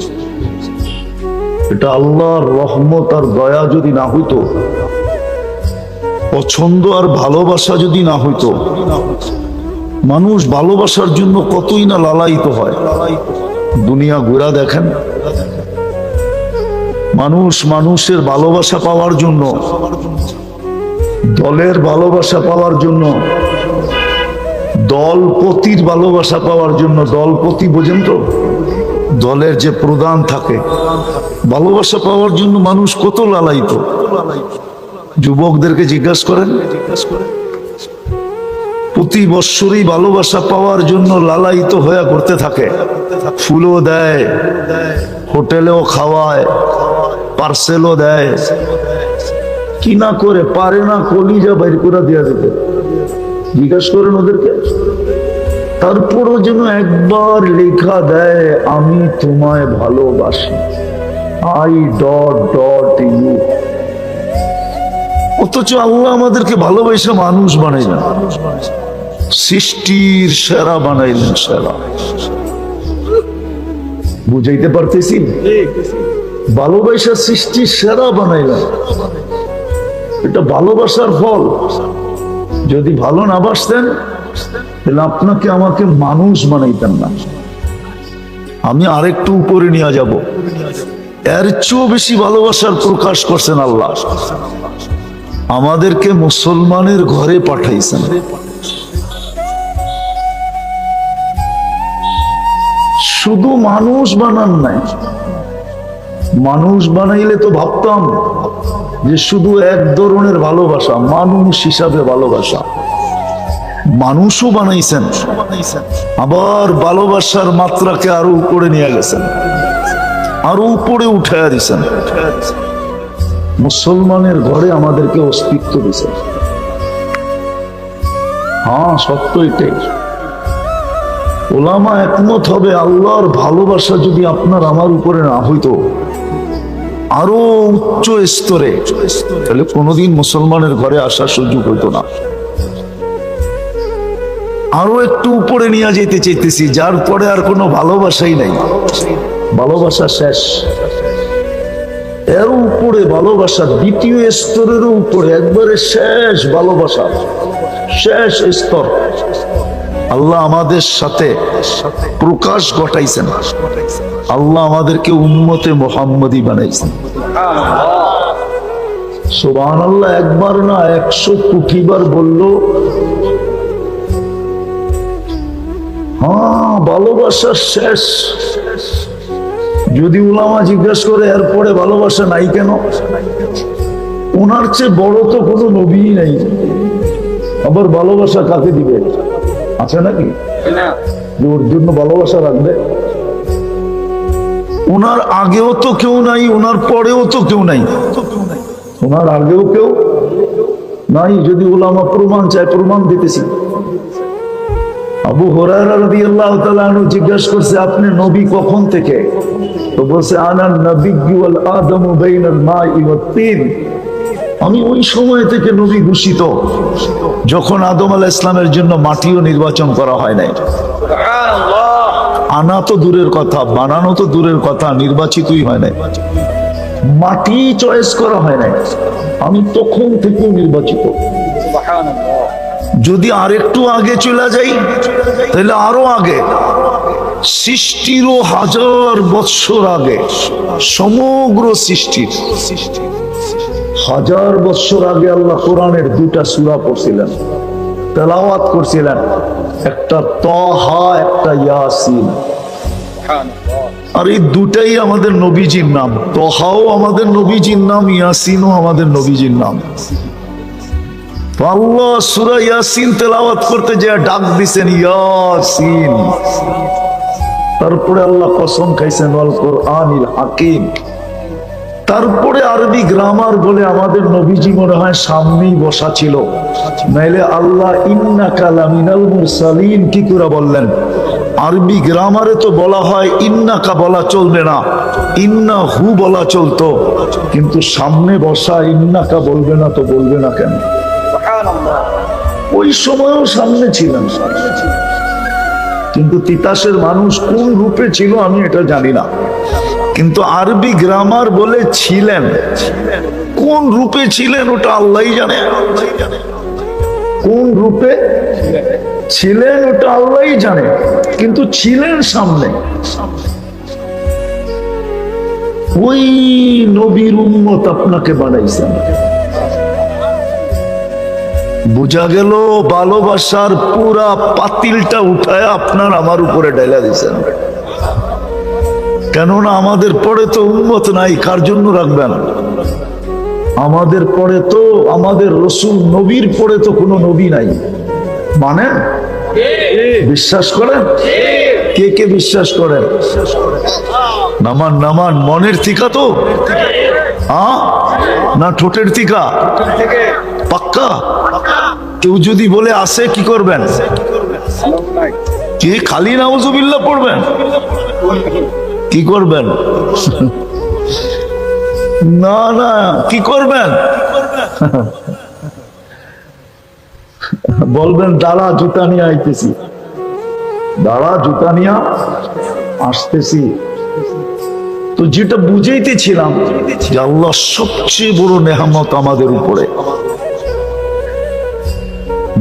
এটা আল্লাহর রহমত আর দয়া যদি না হইতো, পছন্দ আর ভালোবাসা যদি না হইতো, মানুষ ভালোবাসার জন্য কতই না লালায়িত হয়। দুনিয়া ঘুরা দেখেন, মানুষ মানুষের ভালোবাসা পাওয়ার জন্য, দলের ভালোবাসা পাওয়ার জন্য, দলপতির ভালোবাসা পাওয়ার জন্য, দলপতি বোঝেন তো, দলের যে প্রধান থাকে, ভালোবাসা পাওয়ার জন্য মানুষ কত লালায়িত। যুবকদেরকে জিজ্ঞাসা করেন, প্রতি বৎসরই ভালোবাসা পাওয়ার জন্য লালায়িত হয়ে করতে থাকে। ফুলও দেয়, হোটেলেও খাওয়ায়, পার্সেলও দেয়, কি না করে পারে না কলিজা বাইর করে দেওয়া যেতে। জিজ্ঞাসা করেন ওদেরকে। তারপরও যেন একবার লেখা দেয়, আমি তোমায় ভালোবাসি, আই ডট ডট ইউ। অথচ আল্লাহ আমাদেরকে ভালোবাসা মানুষ বানাইলেন, সৃষ্টির সেরা বানাইলেন, সেরা। বুঝাইতে পারতেছি? ভালোবাসা সৃষ্টির সেরা বানাইলেন, এটা ভালোবাসার ফল। যদি ভালো না বাসতেন তাহলে আপনাকে আমাকে মানুষ বানাইতেন না। আমি আরেকটু উপরে নিয়ে যাব, এর চেয়েও বেশি ভালোবাসার প্রকাশ করছেন আল্লাহ। আমাদেরকে মুসলমানের ঘরে পাঠাইছেন। শুধু মানুষ বানান নাই, মানুষ বানাইলে তো ভাবতাম যে শুধু এক ধরনের ভালোবাসা, মানুষ হিসাবে ভালোবাসা। মানুষও বানাইছেন, আবার ভালোবাসার মাত্রাকে আরো উপরে নিয়ে গেছেন, আরো উপরে উঠাইয়া দিছেন। মুসলমানের ঘরে আমাদেরকে অস্তিত্ব দিয়েছেন। হ্যাঁ, সত্য এটাই। ওলামা একমত হবে, আল্লাহর ভালোবাসা যদি আপনার আমার উপরে না হইতো, আরো উচ্চ স্তরে, তাহলে কোনোদিন মুসলমানের ঘরে আসার সুযোগ হইতো না। আরো একটু উপরে নিয়ে যেতে চাইতেছি, যার পরে আর কোনো ভালোবাসাই নাই, ভালোবাসা শেষ। এর উপরে ভালোবাসা দ্বিতীয় স্তরের উপরে, একবারে শেষ ভালোবাসা, শেষ স্তর। আল্লাহ আমাদের সাথে প্রকাশ ঘটাইছেন, আল্লাহ আমাদেরকে উম্মতে মুহাম্মদী বানাইছেন। সুবহানাল্লাহ। একবার না 100 কোটি বার বললো। হ্যাঁ, ভালোবাসা শেষ। যদি উলামা জিজ্ঞাসা করে এরপরে ভালোবাসা নাই কেন, ওনার চেয়ে বড় তো কোনো নবী নাই, আবার ভালোবাসা কাকে দিবে? আছে নাকি ওর জন্য ভালোবাসা রাখবে? ওনার আগেও তো কেউ নাই, ওনার পরেও তো কেউ নাই, ওনার আগেও কেউ নাই। যদি উলামা প্রমাণ চায়, প্রমাণ দিতেছি। আবু হুরায়রা রাদিয়াল্লাহু তাআলা আনহু জিজ্ঞাসা করছে, আপনি নবী কখন থেকে? তো বলছে, আনা নাবিয়্যু ওয়াল আদামু বাইনাল মাই ওয়াত তিন। আমি ওই সময় থেকে নবী ঘোষিত যখন আদম আলাইহিস সালামের জন্য মাটিও নির্বাচন করা হয় নাই। আনা তো দূরের কথা, বানানো তো দূরের কথা, নির্বাচিতই হয় নাই, মাটি চয়েস করা হয় নাই। আমি তখন থেকেও নির্বাচিত। যদি আরেকটু আগে চলে যাই তাহলে আরো আগে, সৃষ্টিরও 1000 বৎসর আগে, সমগ্র সৃষ্টির 1000 বৎসর আগে আল্লাহ কোরআনের 2টা সূরা পড়ছিলেন, তেলাওয়াত করছিলেন, একটা তাহা, একটা ইয়াসিন। আর এই দুটাই আমাদের নবীজির নাম। তাহাও আমাদের নবীজির নাম, ইয়াসিনও আমাদের নবীজির নাম। আল্লাহ সূরা ইয়াসিন তেলাওয়াত করতে যে ডাক দিছেন, ইয়াসিন। তারপরে আল্লাহ কসম খাইছেন, ওয়াল কোরআনিল হাকিম। তারপরে আরবি গ্রামার বলে আমাদের নবীজি মনে হয় সামনেই বসা ছিল, নাইলে আল্লাহ ইন্নাকা লামিনাল মুরসালিন কি করে বললেন? আরবি গ্রামারে তো বলা হয় ইন্নাকা বলা চলবে না, ইন্নাহু বলা চলতো, কিন্তু সামনে বসা ইন্নাকা বলবে না, তো বলবে না কেন? ওই সময়ও সামনে ছিলেন, কিন্তু তিতাসের মানুষ কোন রূপে ছিল আমি এটা জানি না, কিন্তু আরবি গ্রামার বলে ছিলেন। কোন রূপে ছিলেন ওটা আল্লাহই জানে, কোন রূপে ছিলেন ওটা আল্লাহই জানে, কিন্তু ছিলেন সামনে। ওই নবীর উম্মত আপনাকে বানাইছেন। বুঝা গেল ভালোবাসার পুরা পাতিলটা উঠায় আপনার আমার উপরে ঢেলা দিয়েছেন। কেননা আমাদের পরে তো উম্মত নাই, কার জন্য রাখবেন? আমাদের পরে তো, আমাদের রসুল নবীর পরে তো কোনো নবী নাই। মানে বিশ্বাস করেন? কে কে বিশ্বাস করেন? নামান নামান, মনের থিকা তো না ঠোঁটের থিকা? পাক্কা? কেউ যদি বলে আসে কি করবেন? কি খালি নাউজুবিল্লাহ পড়বেন? কি করবেন? না না, কি করবেন? বলবেন দাঁড়া, জুতা নিয়ে আইতেছি, দাঁড়া, জুতা নিয়ে আসতেছি। তো যেটা বুঝাইতেছিলাম যে আল্লাহ সবচেয়ে বড় নেয়ামত আমাদের উপরে।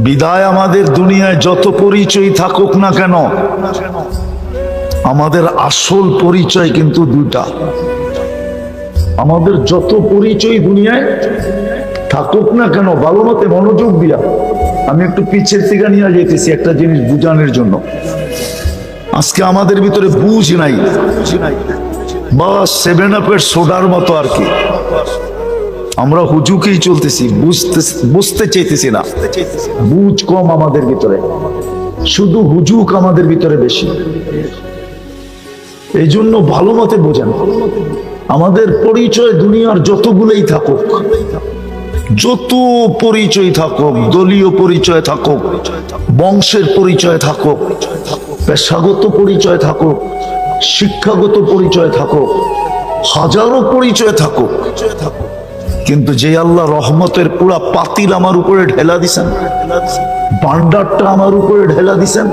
বিদায় আমাদের দুনিয়ায় যত পরিচয় থাকুক না কেন, আমাদের আসল পরিচয় কিন্তু 2টা। আমাদের যত পরিচয় দুনিয়ায় থাকুক না কেন, ভালো মতে মনোযোগ দিয়া আমি একটু পিছের থেকে নিয়ে যেতেছি একটা জিনিস বুঝানোর জন্য। আজকে আমাদের ভিতরে বুঝ নাই, বা 7 আপের সোডার মতো আর কি, আমরা হুজুকেই চলতেছি, বুঝতে চাইতেছি না। বুঝ কম আমাদের ভিতরে, শুধু হুজুক আমাদের ভিতরে বেশি। এই জন্য ভালো মতে বোঝেন, আমাদের পরিচয় দুনিয়ার যতগুলোই থাকুক, যত পরিচয় থাকুক, দলীয় পরিচয় থাকুক, বংশের পরিচয় থাকুক, পেশাগত পরিচয় থাকুক, শিক্ষাগত পরিচয় থাকুক, হাজারো পরিচয় থাকুক, কিন্তু যে আল্লাহ রহমতের পুরা পাতিল আমার উপরে ঢেলা দিছেন, ভান্ডারটা আমার উপরে ঢেলা দিছেন,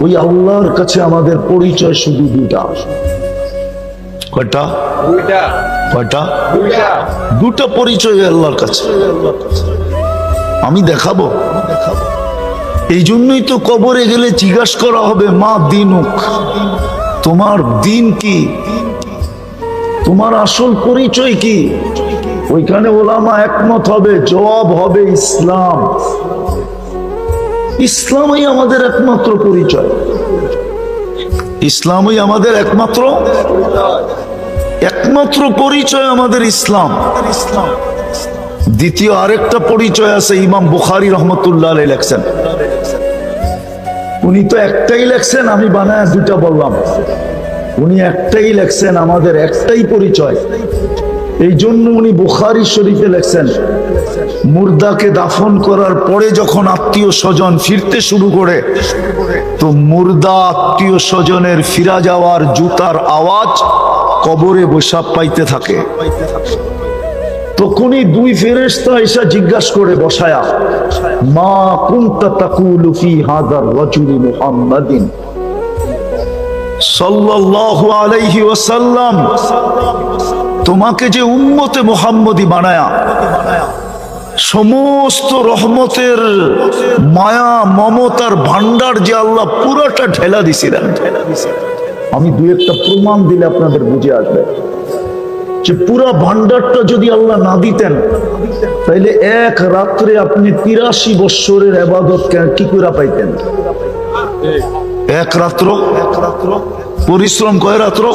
ওই আল্লাহর কাছে আমাদের পরিচয় শুধু 2টা। কয়টা? 2টা। কয়টা? 2টা পরিচয় আল্লাহর কাছে। আমি দেখাবো এই জন্যই তো কবরে গেলে জিজ্ঞাসা করা হবে, মা দিনুক, তোমার দিন কি, তোমার আসল পরিচয় কি? ওইখানে ওলামা একমত হবে, জবাব হবে ইসলাম। ইসলামই আমাদের একমাত্র পরিচয়, ইসলামই আমাদের একমাত্র পরিচয় আমাদের ইসলাম। দ্বিতীয় আরেকটা পরিচয় আছে, ইমাম বুখারী রহমতুল্লাহ আলাইহি লেখছেন। উনি তো একটাই লেখছেন, আমি বানায় দুটা বললাম। উনি একটাই লেখছেন, আমাদের একটাই পরিচয়। এই জন্য উনি বুখারী শরীফে লেখছেন, মুর্দাকে দাফন করার পরে যখন আত্মীয় স্বজন ফিরতে শুরু করে, তো মুর্দা আত্মীয় স্বজনের ফিরা যাওয়ার জুতার আওয়াজ কবরে বসা পাইতে থাকে। তখনই দুই ফেরেশতা এসে জিজ্ঞাসা করে বসায়া, মা কুনতা তাকুলু ফি হাযার রাজুলি মুহাম্মাদিন সাল্লাল্লাহু আলাইহি ওয়াসাল্লাম, তোমাকে যে উম্মতে মুহাম্মদী বানায়া সমস্ত রহমতের মায়া মমতার ভান্ডার যে আল্লাহ পুরোটা ঢেলা দিছিলেন। আমি দুই একটা প্রমাণ দিলে আপনাদের বুঝে আসবে যে পুরা ভান্ডারটা যদি আল্লাহ না দিতেন, তাইলে এক রাত্রে আপনি 83 বৎসরের ইবাদত কি করে পাইতেন? এক রাত্র পরিশ্রম কয় রাত্র,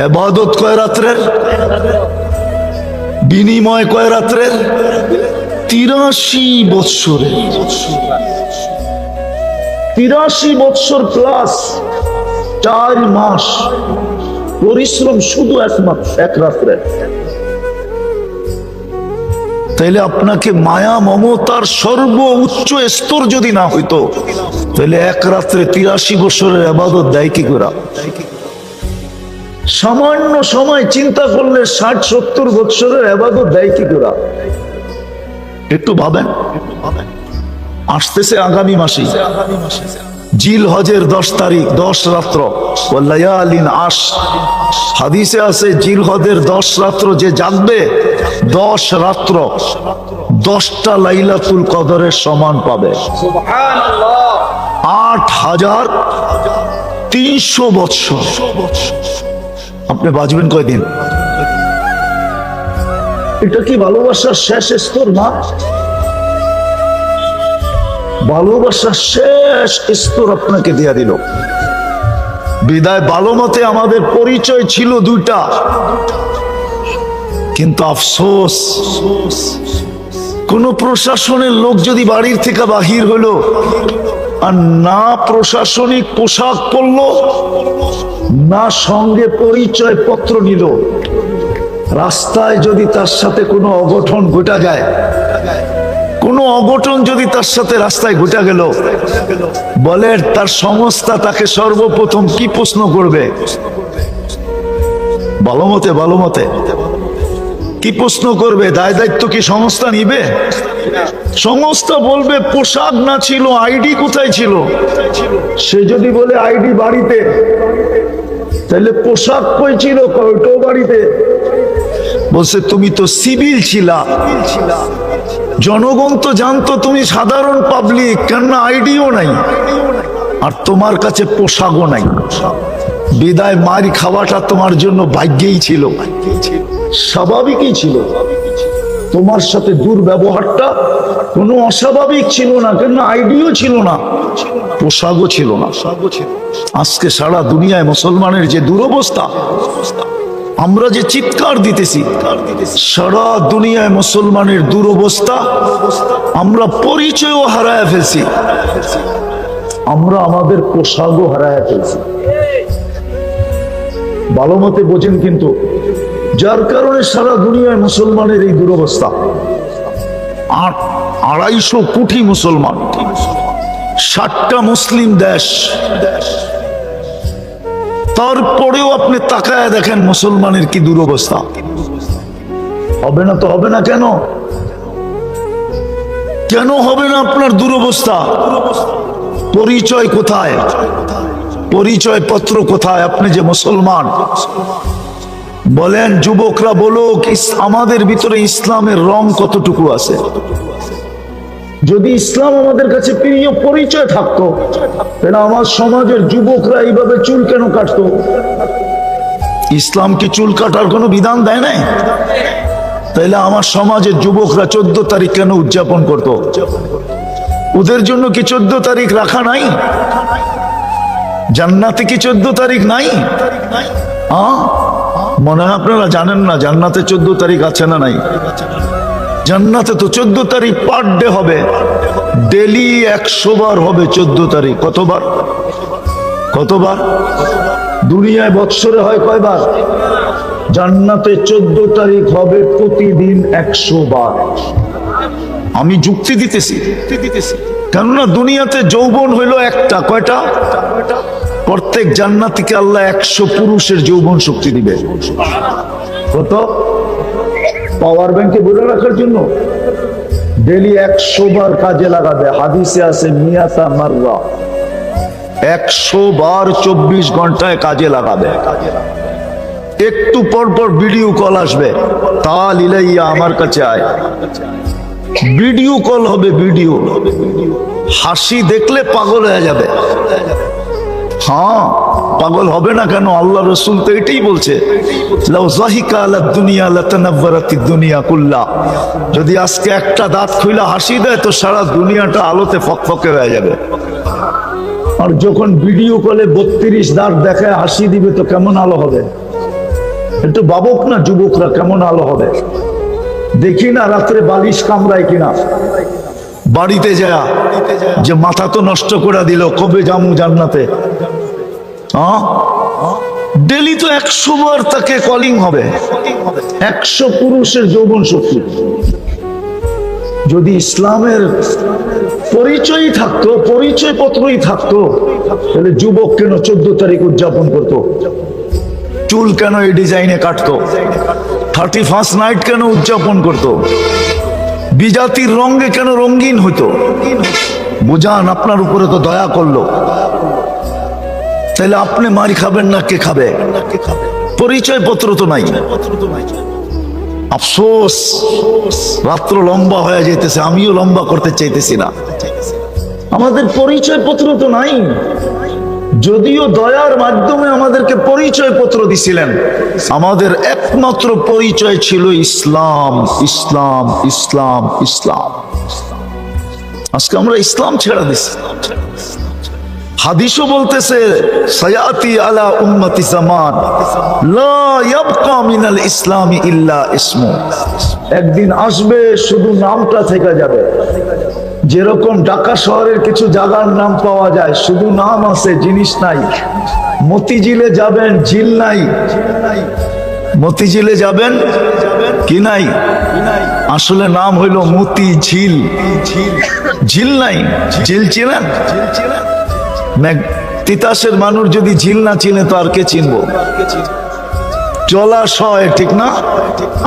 ইবাদত কয় রাত্রের, বিনিময় কয় রাত্রের? 83 বৎসরের। 83 বৎসর প্লাস 4 মাস পরিশ্রম শুধু এক রাত্রে। তাইলে আপনাকে মায়া মমতার সর্বোচ্চ স্তর যদি না হইতো, তাহলে এক রাত্রে 83 বছরের ইবাদত দেয় কি করে? সামান্য সময় চিন্তা করলে 60-70 বছরের ইবাদত দেয় কি করে? একটু ভাবেন। আসতেছে আগামী মাসে জিল হজের 10 তারিখ, 10 রাত্র, ওয়ালায়ালিন আশ। হাদিসে আছে জিল হজের 10 রাত্র যে জাগবে, 10 রাত্র 10টা লাইলাতুল কদরের সমান পাবে। সুবহানাল্লাহ। 8300 বৎসর। আপনি বাঁচবেন কয়দিন? এটা কি ভালোবাসার শেষ স্তর না? ভালোবাসার শেষ স্তর আপনাকে দিয়া দিল। বিদায় ভালো মতে আমাদের পরিচয় ছিল দুইটা, কিন্তু আফসোস, কোন প্রশাসনের লোক যদি বাড়ির থেকে বাহির হলো আর না প্রশাসনিক পোশাক পরলো, না সঙ্গে পরিচয় পত্র নিল, রাস্তায় যদি তার সাথে কোনো অঘটন ঘটা যায়, কোনো অঘটন যদি তার সাথে রাস্তায় ঘটে গেল, বলে তার সংস্থা তাকে সর্বপ্রথম কি প্রশ্ন করবে? ভালো মতে কি প্রশ্ন করবে? দায় দায়িত্ব কি সংস্থা নিবে? সংস্থা বলবে পোশাক না ছিল, আইডি কোথায় ছিল? সে যদি বলে আইডি বাড়িতে, তাহলে পোশাক কই ছিল? ওইটাও বাড়িতে। বলছে তুমি তো সিভিল ছিলা, জনগণ তো জানতো তুমি সাধারণ পাবলিক, কেন আইডিও নাই আর তোমার কাছে পোশাকও নাই। বিদায় মারি খাওয়াটা তোমার জন্য ভাগ্যেই ছিল, স্বাভাবিকই ছিল। তোমার সাথে দুর্ব্যবহারটা কোনো অস্বাভাবিক ছিল না, কেন আইডিও ছিল না, পোশাকও ছিল না। আজকে সারা দুনিয়ায় মুসলমানের যে দুরবস্থা, আমরা যে চিৎকার দিতেছি, সারা দুনিয়ায় মুসলমানের দুরবস্থা, আমরা পরিচয়ও হারায় ফেলছি, আমরা আমাদের পোশাকও হারায় ফেলছি। ভালো মতে বোঝেন কিন্তু, যার কারণে সারা দুনিয়ায় মুসলমানের এই দুরবস্থা। 250 কোটি মুসলমান, 60টা মুসলিম দেশ, তারপরেও আপনি তাকায় দেখেন মুসলমানের কি দুরবস্থা। হবে না তো হবে না কেন? কেন হবে না আপনার দুরবস্থা? পরিচয় কোথায়? পরিচয় পত্র কোথায়? আপনি যে মুসলমান। বলেন যুবকরা বলুক, আমাদের ভিতরে ইসলামের রং কতটুকু আছে? যদি ইসলাম আমাদের কাছে প্রিয় পরিচয় থাকতো, তাহলে আমার সমাজের যুবকরা এইভাবে চুল কেন কাটতো? ইসলাম কি চুল কাটার কোনো বিধান দেয় নাই? তাইলে আমার সমাজের যুবকরা 14 তারিখ কেন উদযাপন করতো? ওদের জন্য কি 14 তারিখ রাখা নাই? জান্নাতে কি 14 তারিখ নাই? মনে হয় আপনারা জানেন না জান্নাতে 14 তারিখ আছে না নাই? জান্নাতে তো 14 তারিখ পার ডে হবে, ডেলি 100 বার হবে 14 তারিখ। কতবার? কতবার? দুনিয়ায় বৎসরে হয় কয়বার? জান্নাতে 14 তারিখ হবে প্রতিদিন 100 বার। আমি যুক্তি দিতেছি, কেননা দুনিয়াতে যৌবন হইল একটা। কয়টা? প্রত্যেক জান্নাতীকে আল্লাহ 100 পুরুষের যৌবন শক্তি দিবে। কত? পাওয়ার ব্যাংকে ভরে রাখার জন্য ডেলি 100 বার কাজে লাগাবে। হাদিসে আছে মিয়াতা মাররা, 100 বার 24 ঘন্টায় কাজে লাগাবে। একটু পর পর ভিডিও কল আসবে, তাল ইলাইয়া আমার কাছে আয়। ভিডিও কল হবে, ভিডিও। হাসি দেখলে পাগল হয়ে যাবে। হ্যাঁ, পাগল হবে না কেন? আল্লাহ রসুল তো এটাই বলছে, যদি আজকে একটা দাঁত খুইলা হাসি দেয় তো সারা দুনিয়াটা আলোতে ফকফকে হয়ে যাবে। আর যখন ভিডিও কলে 32 দাঁত দেখায় হাসি দিবে তো কেমন আলো হবে? একটু ভাবুক না যুবকরা, কেমন আলো হবে? দেখি না রাত্রে বালিশ কামড়ায় কিনা, বাড়িতে যায় যে মাথা তো নষ্ট করে দিল, কবে যামু জান্নাতে? ডেলি তো 100 বার তাকে কলিং হবে, 100 পুরুষের যৌবন শক্তি। যদি ইসলামের পরিচয়ই থাকতো, পরিচয় পত্রই থাকতো, তাহলে যুবক কেন 14 তারিখ উদযাপন করতো? চুল কেন এই ডিজাইনে কাটতো? 31st নাইট কেন উদযাপন করতো? বিজাতির রঙে কেন রঙিন হতো? বুঝান, আপনার উপরে তো দয়া করলো, তাহলে আপনি মারি খাবেন না কে খাবে? পরিচয় পত্র তো নাই। আফসোস, রাত্র লম্বা হয়ে যেতেছে, আমিও লম্বা করতে চাইতেছি না। আমাদের পরিচয় পত্র তো নাই। যদিও দয়ার মাধ্যমে আমাদেরকে পরিচয় পত্র দিছিলেন, আমাদের একমাত্র পরিচয় ছিল ইসলাম, ইসলাম, ইসলাম, ইসলাম। আজকে আমরা ইসলাম ছেড়ে দিছি। হাদিসও বলতেছে, সায়াতি আলা উম্মতি জামান লা ইয়াবকা মিনাল ইসলামি ইল্লা ইসমু। একদিন আসবে শুধু নামটা থেকে যাবে। যেরকম ঢাকা শহরের কিছু জায়গার নাম পাওয়া যায়, শুধু নাম আছে, জিনিস নাই। মতিঝিলে যাবেন, ঝিল নাই। মতিঝিলে যাবেন, কি নাই? আসলে নাম হইল মতি ঝিল, ঝিল নাই। ঝিল চিনেন? তিতাসের মানুষ যদি ঝিল না চিনে তো আর কে চিনবো? জলাশয়, ঠিক না?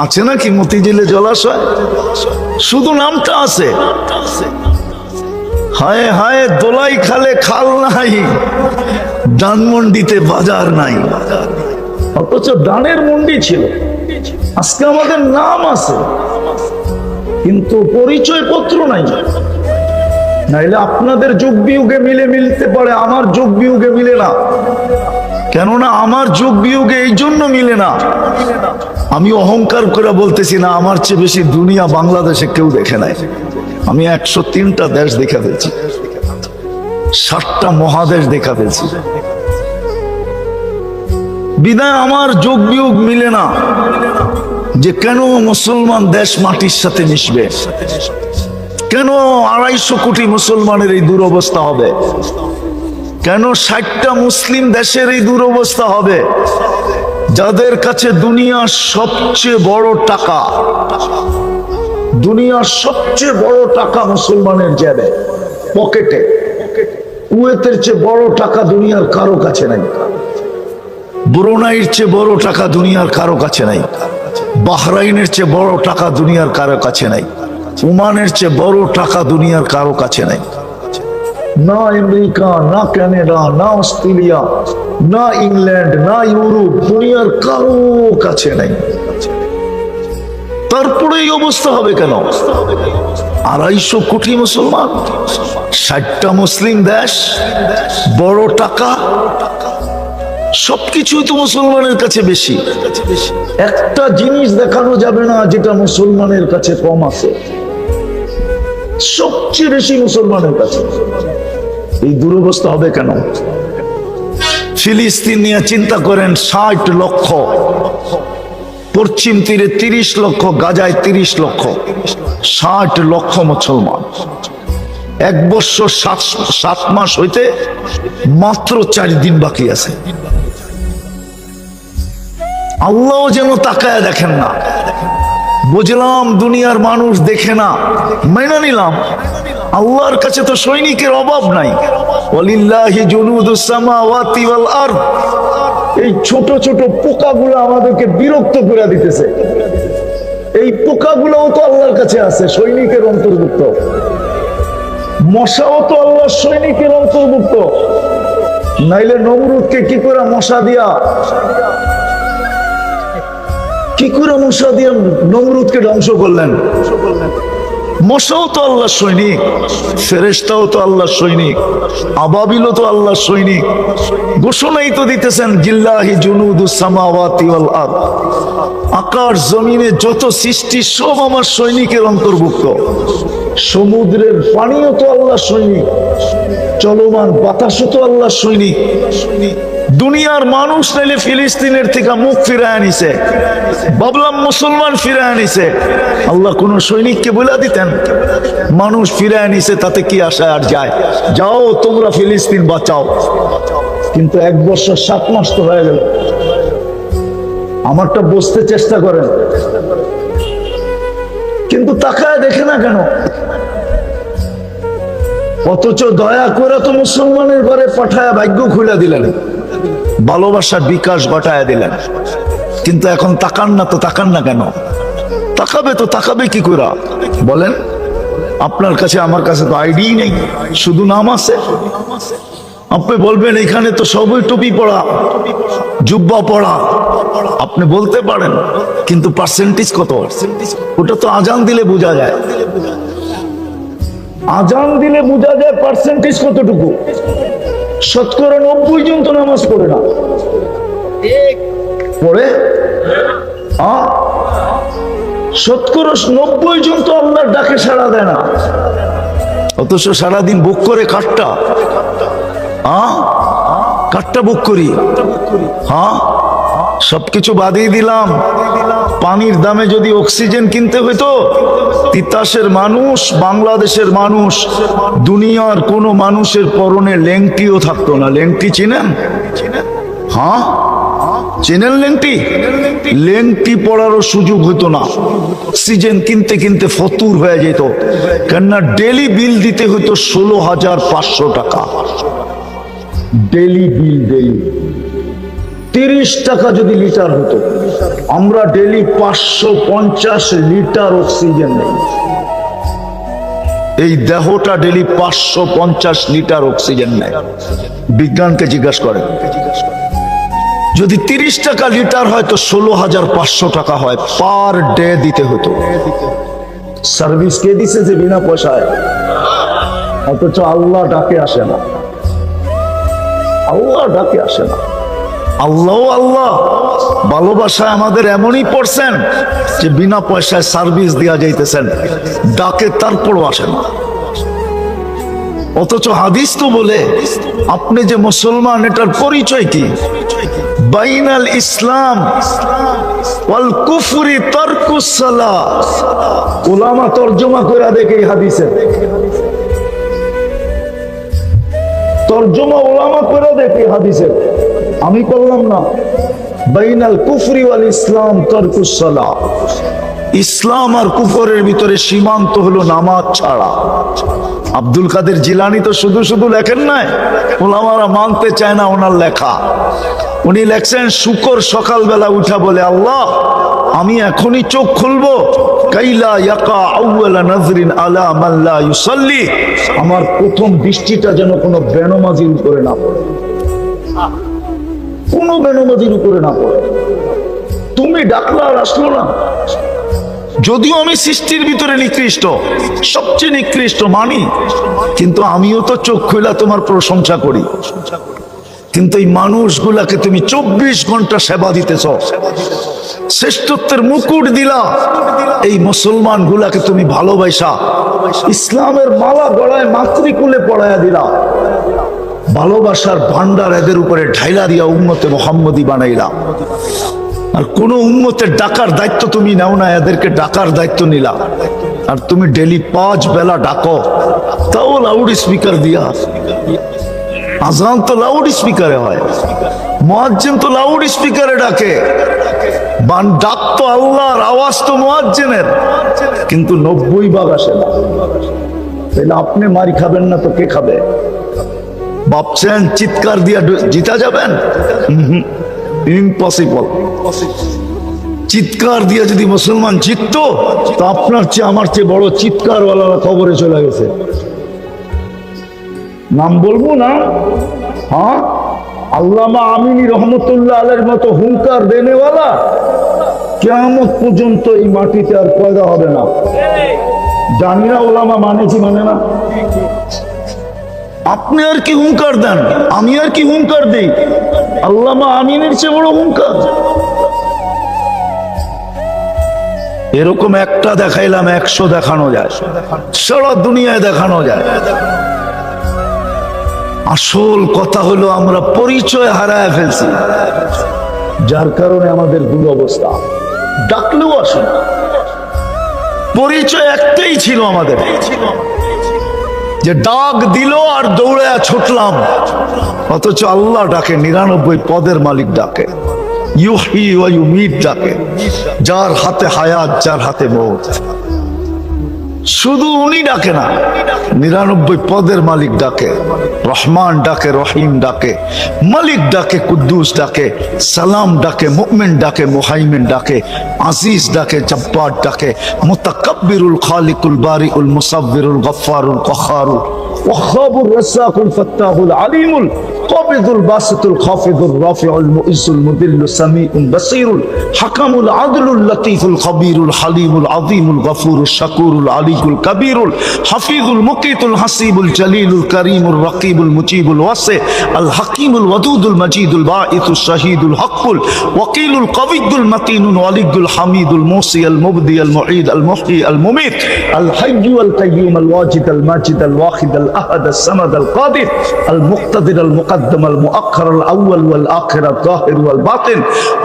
আছে নাকি মতিঝিলে জলাশয়? শুধু নামটা আছে। হায় হায়, দোলাই খালে খাল নাই, ডানমন্ডিতে বাজার নাই। অথচ ডানের মন্ডি ছিল। আজকে আমাদের নাম আছে কিন্তু পরিচয় পত্র নাই। নাইলে আপনাদের যুগ বিয়োগে মিলতে পারে, আমার যুগ বিয়োগে মিলে না। কেননা আমার যুগ বিয়োগে এই জন্য মিলে না, আমি অহংকার করে বলতেছি না, আমার চেয়ে বেশি দুনিয়া বাংলাদেশে কেউ দেখে নাই। আমি 103টা দেশ দেখা ফেলছি, 7টা মহাদেশ দেখা ফেলছি। বিদায় আমার যোগ বিয়োগ মিলে না যে কেন মুসলমান দেশ মাটির সাথে মিশবে, কেন 250 কোটি মুসলমানের এই দুরবস্থা হবে, কেন 60টা মুসলিম দেশের এই দুরবস্থা হবে, যাদের কাছে দুনিয়ার সবচেয়ে বড় টাকা, দুনিয়ার সবচেয়ে বড় টাকা মুসলমানের জেবে, পকেটে। কুয়েতের চেয়ে বড় টাকা দুনিয়ার কারো কাছে নাই, ব্রুনাইয়ের চেয়ে বড় টাকা দুনিয়ার কারো কাছে নাই, বাহরাইনের চেয়ে বড় টাকা দুনিয়ার কারো কাছে নাই, ওমানের চেয়ে বড় টাকা দুনিয়ার কারো কাছে নাই। না আমেরিকা, না কানাডা, না অস্ট্রেলিয়া, না ইংল্যান্ড, না ইউরোপ, দুনিয়ার কারো কাছে নাই। তারপরে এই অবস্থা হবে কেন? 250 কোটি মুসলমান, 60টা মুসলিম দেশ, বড় টাকা, সবকিছুই তো মুসলমানের কাছে বেশি। একটা জিনিস দেখানো যাবে না যেটা মুসলমানের কাছে কম আছে, সবচেয়ে বেশি মুসলমানের কাছে। এই দুরবস্থা হবে কেন? ফিলিস্তিন নিয়ে চিন্তা করেন, 60 লক্ষ, পশ্চিম তীরে 30 লক্ষ, গাজায় 30 লক্ষ, 60 লক্ষ মুসলমান। 1 বছর 7 মাস হইতে মাত্র 4 দিন বাকি আছে। আল্লাহ যেন তাকায় দেখেন না। বুঝলাম দুনিয়ার মানুষ দেখে না, মেনে নিলাম। আল্লাহর কাছে তো সৈনিকের অভাব নাই। ওয়ালিল্লাহি জুনুদুস সামাওয়াতি ওয়াল আরদ। এই ছোট ছোট পোকাগুলো আমাদেরকে বিরক্ত করে দিতেছে। এই পোকাগুলোও তো আল্লাহর কাছে আছে, সৈনিকের অন্তর্ভুক্ত। মশাও তো আল্লাহর সৈনিকের অন্তর্ভুক্ত। নাইলে নমরুদকে কি করে মশা দিয়া নমরুদকে ধ্বংস করলেন? মশাও তো আল্লাহর সৈনিক, ফেরেশতাও তো আল্লাহর সৈনিক, আবাবিলও তো আল্লাহর সৈনিক। ঘোষণাই তো দিতেছেন, জিল্লাহি জুনুদুস সামাওয়াতি ওয়াল আরদ। আকাশ জমিনে যত সৃষ্টি সব আমার সৈনিকের অন্তর্ভুক্ত। সমুদ্রের পানিও তো আল্লাহর সৈনিক, চলমান বাতাসও তো আল্লাহর সৈনিক। দুনিয়ার মানুষ নাইলে ফিলিস্তিনের থেকে মুখ ফিরায় নিছে, ভাবলাম মুসলমান ফিরায় নিছে। আল্লাহ কোন সৈনিককে বলে দিতেন মানুষ ফিরায় নিছে, তাতে কি আসে আর যায়? যাও তোমরা ফিলিস্তিন বাঁচাও। কিন্তু 1 বছর 7 মাস তো হয়ে গেল। আমারটা বুঝতে চেষ্টা করেন, কিন্তু তাকায় দেখে না কেন? অথচ দয়া করে তো মুসলমানের ঘরে পাঠায় ভাগ্য খুলে দিলেন, ভালোবাসার বিকাশ ঘটায় দিলেন। কিন্তু এখন তাকান না, তো তাকান না কেন? তাকাবে তো তাকাবে কি করে বলেন? আপনার কাছে আমার কাছে তো আইডি নেই, শুধু নাম আছে। আপনি বলবেন এখানে তো সবই টুপি পড়া, জুব্বা পড়া, আপনি বলতে পারেন, কিন্তু পার্সেন্টেজ কত? ওটা তো আজান দিলে বোঝা যায়। আজান দিলে বোঝা যায় পার্সেন্টেজ কতটুকু। 90% জন তো নামাজ পড়ে না, পড়ে 90% জন তো আল্লাহর ডাকে সাড়া দেয় না। অথচ সারাদিন বুক করে কাঠটা বুক করি। সবকিছু বাদিয়ে দিলাম। পানির দামে যদি অক্সিজেন কিনতে হইতো, তিতাসের মানুষ, বাংলাদেশের মানুষ, দুনিয়ার কোন মানুষের পরনে লেংটিও থাকতো না। লেংটি চিনেন? চেনেন লেংটি? লেংটি পড়ারও সুযোগ হইতো না। অক্সিজেন কিনতে কিনতে ফতুর হয়ে যেত, কেননা ডেলি বিল দিতে হইতো 16,500 টাকা। ডেলি বিল, ডেলি 30 টাকা যদি লিটার হতো, আমরা ডেলি 550 লিটার অক্সিজেন নেই। এই দেহটা ডেলি 550 লিটার অক্সিজেন নেয়। বিজ্ঞানকে জিজ্ঞাসা করেন, যদি 30 টাকা লিটার হয় তো 16,500 টাকা হয়, পার ডে দিতে হতো। সার্ভিস কে দিছে যে বিনা পয়সায়? অথচ আল্লাহ ডাকে আসে না, আল্লাহ ডাকে আসে না। আল্লাহ আল্লাহ ভালোবাসায় আমাদের এমনই পড়ছেন যে বিনা পয়সায় সার্ভিস দেওয়া যাইতেছেন, ডাকে তারপরও আসে না। অথচ হাদিস তো বলে আপনি যে মুসলমান, এটার পরিচয় কি? বাইনাল ইসলাম ওয়াল কুফরি তারকুস সালাত। উলামা তরজমা করে দেখে এই হাদিসে, তরজমা উলামা করে দেখে হাদিসে, আমি করলাম না। বাইনাল কুফরি ওয়াল ইসলাম তারকুস সালাত। ইসলাম আর কুফরের ভিতরে সীমান্ত হলো নামাজ ছাড়া। আব্দুল কাদের জিলানী তো শুধু শুধু লেখেন নাই, ওলামারা মানতে চায় না ওনার লেখা। উনি লেখছেন, শুকর সকালবেলা উঠা বলে, আল্লাহ আমি এখনই চোখ খুলবো, কাইলা ইয়াকা আউয়ালা নাজরিন আলা মান লা ইউসাল্লি। আমার প্রথম দৃষ্টিটা যেন কোনো বেনমাজির উপরে না পড়ে, কোনো বেনমাজির উপরে না পড়ে। তুমি ডাকলা আর আসলো না, যদিও আমি সৃষ্টির ভিতরে নিকৃষ্ট, সবচেয়ে নিকৃষ্ট মানি, কিন্তু আমিও তো চোখ খুলে তোমার প্রশংসা করি। কিন্তু এই মানুষগুলাকে তুমি 24 ঘন্টা সেবা দিতেছ, শ্রেষ্ঠত্বের মুকুট দিলা, এই মুসলমান গুলাকে তুমি ভালোবাসা ইসলামের মালা গলায় মাতৃকুলে পড়ায়া দিলা, ভালোবাসার ভান্ডার এদের উপরে ঢাইলা দিয়া উম্মতে মুহাম্মদী বানাইলা। আর কোন উম্মতের ডাকার দায়িত্ব তুমি নাও না, এদেরকে ডাকার দায়িত্ব নিলা। আর তুমি ডেলি 5 বেলা ডাকো, তাও লাউড স্পিকার দিয়া। আজান তো লাউড স্পিকারে হয়, মুয়াজ্জিন তো লাউড স্পিকারে ডাকে, ডাক তো আল্লাহর, আওয়াজ তো মুয়াজ্জিনের, কিন্তু 90 ভাগ আসে না। তাহলে আপনি মারি খাবেন না তো কে খাবে? ভাবছেন চিৎকার দিয়া জিতা যাবেন? ইম্পসিবল। চিৎকার দিয়ে যদি মুসলমান জিততো, তো আপনার চেয়ে আমার চেয়ে বড় চিৎকারওয়ালারা কবরে চলে গেছে। নাম বলবো না? হ্যাঁ, আল্লামা আমিনী রহমতুল্লাহ আলাইহির মতো হুঙ্কার দেনেওয়ালা কিয়ামত পর্যন্ত এই মাটিতে আর পয়দা হবে না। জানি না ওলামা মানে কি মানে না। আপনি আর কি হুঙ্কার দেন, আমি আর কি হুঙ্কার দেই, আল্লামা আমিনের চেয়ে বড় হুঙ্কার। এরকম একটা দেখাইলাম, 100 দেখানো যায়, সারা দুনিয়ায় দেখানো যায়। আসল কথা হলো আমরা পরিচয় হারায় ফেলছি, যার কারণে আমাদের দুরবস্থা। ডাকলেও আসে না, পরিচয় একটাই ছিল আমাদের, যে ডাক দিল আর দৌড়ে ছুটলাম। অথচ আল্লাহ ডাকে, 99 পদের মালিক ডাকে, ইউহি ওয়া ইউমীত ডাকে, যার হাতে হায়াত, যার হাতে মওত। শুধু উনি ডাকে না, 99 পদের মালিক ডাকে, রহমান ডাকে, রহিম ডাকে, মালিক ডাকে, কুদ্দুস ডাকে, সালাম ডাকে, মুমিন ডাকে, মুহাইমিন ডাকে, আজিজ ডাকে, জব্বার ডাকে, মুতাকাব্বিরুল খালিকুল বারিউল মুসাব্বিরুল গফফারুল কখারুল ওয়াহ্হাবুর রাজ্জাকুল ফাত্তাহুল আলিমুল কাবিদুল বাসিতুল খাফিদুর রাফিউল মুইজ্জুল মুদিল্লুস সামিউল বাসীরুল হাকামুল আদলুল লতীফুল খবীরুল হালিমুল আযীমুল গফুরুশ শাকুরুল আলিকুল কবীরুল হাফিজুল মুকিতুল হাসিবুল জলিলুল করিমুল রকিবুল মুজিবুল ওয়াসি আল হাকিমুল ওয়াদুদুল মজিদুল বাঈসুশ শাহীদুল হকুল ওয়াকিলুল কবিয়্যুল মতিনুল ওয়ালিয়ুল হামিদুল মুসি আল মুবদি আল মুঈদ আল মুহয়ি আল মুমীত আল হাইয়্যু আল কাইয়্যুম আল ওয়াজিদ আল মাজিদ আল ওয়াহিদ আল আহাদ আল সামাদ আল কাদির আল মুক্তাদির আল মুকদ্দম আল মুআখ্খার আল আউয়াল ওয়াল আখির আল যাহির ওয়াল বাতিন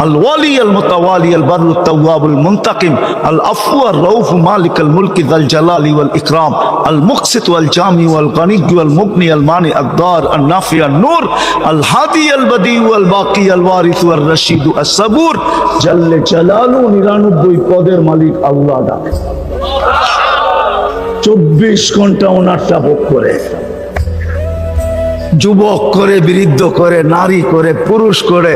আল ওয়ালি আল মুতাওয়ালি আল বাররু আত তাওয়াব আল মুনতাকিম আল আফু আর রাউফ মালিক আল মুলক যাল জালালি ওয়াল ইকরাম আল মুকসিত ওয়াল জামি ওয়াল গনি ওয়াল মুগনি আল মানি আদ দার আল নাফি আল নূর আল হাদি আল বদি ওয়াল বাকি আল ওয়ারিস ওয়াল রশিদ আস সাবুর জাল্লে জালালু 99 পদের মালিক আল্লাহ ডাকে। 24 ঘন্টা ওনারটা ভোগ করে, যুবক করে, বৃদ্ধ করে, নারী করে, পুরুষ করে,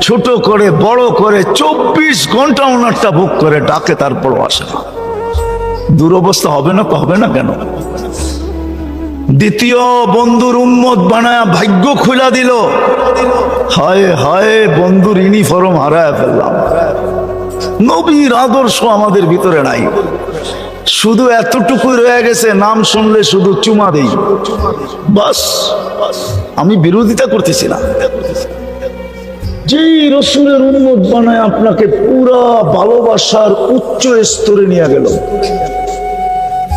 ছোট করে, বড় করে, 24 ঘন্টা ওনারটা ভোগ করে, ডাকে, তারপর আসে না। দুরবস্থা হবে না তো? হবে না কেন? দ্বিতীয় বন্ধুর উম্মত বানায় ভাগ্য খুলা দিল। হায় হায়, বন্ধুর ইউনিফর্ম হারায় ফেললাম। নবীর আদর্শ আমাদের ভিতরে নাই, শুধু এতটুকু রয়ে গেছে, নাম শুনলে শুধু চুমা দেই, বাস। আমি বিরোধিতা করতেছি না, যেই রসুলের উম্মত বানায় আপনাকে পুরা ভালোবাসার উচ্চ স্তরে নিয়ে গেল,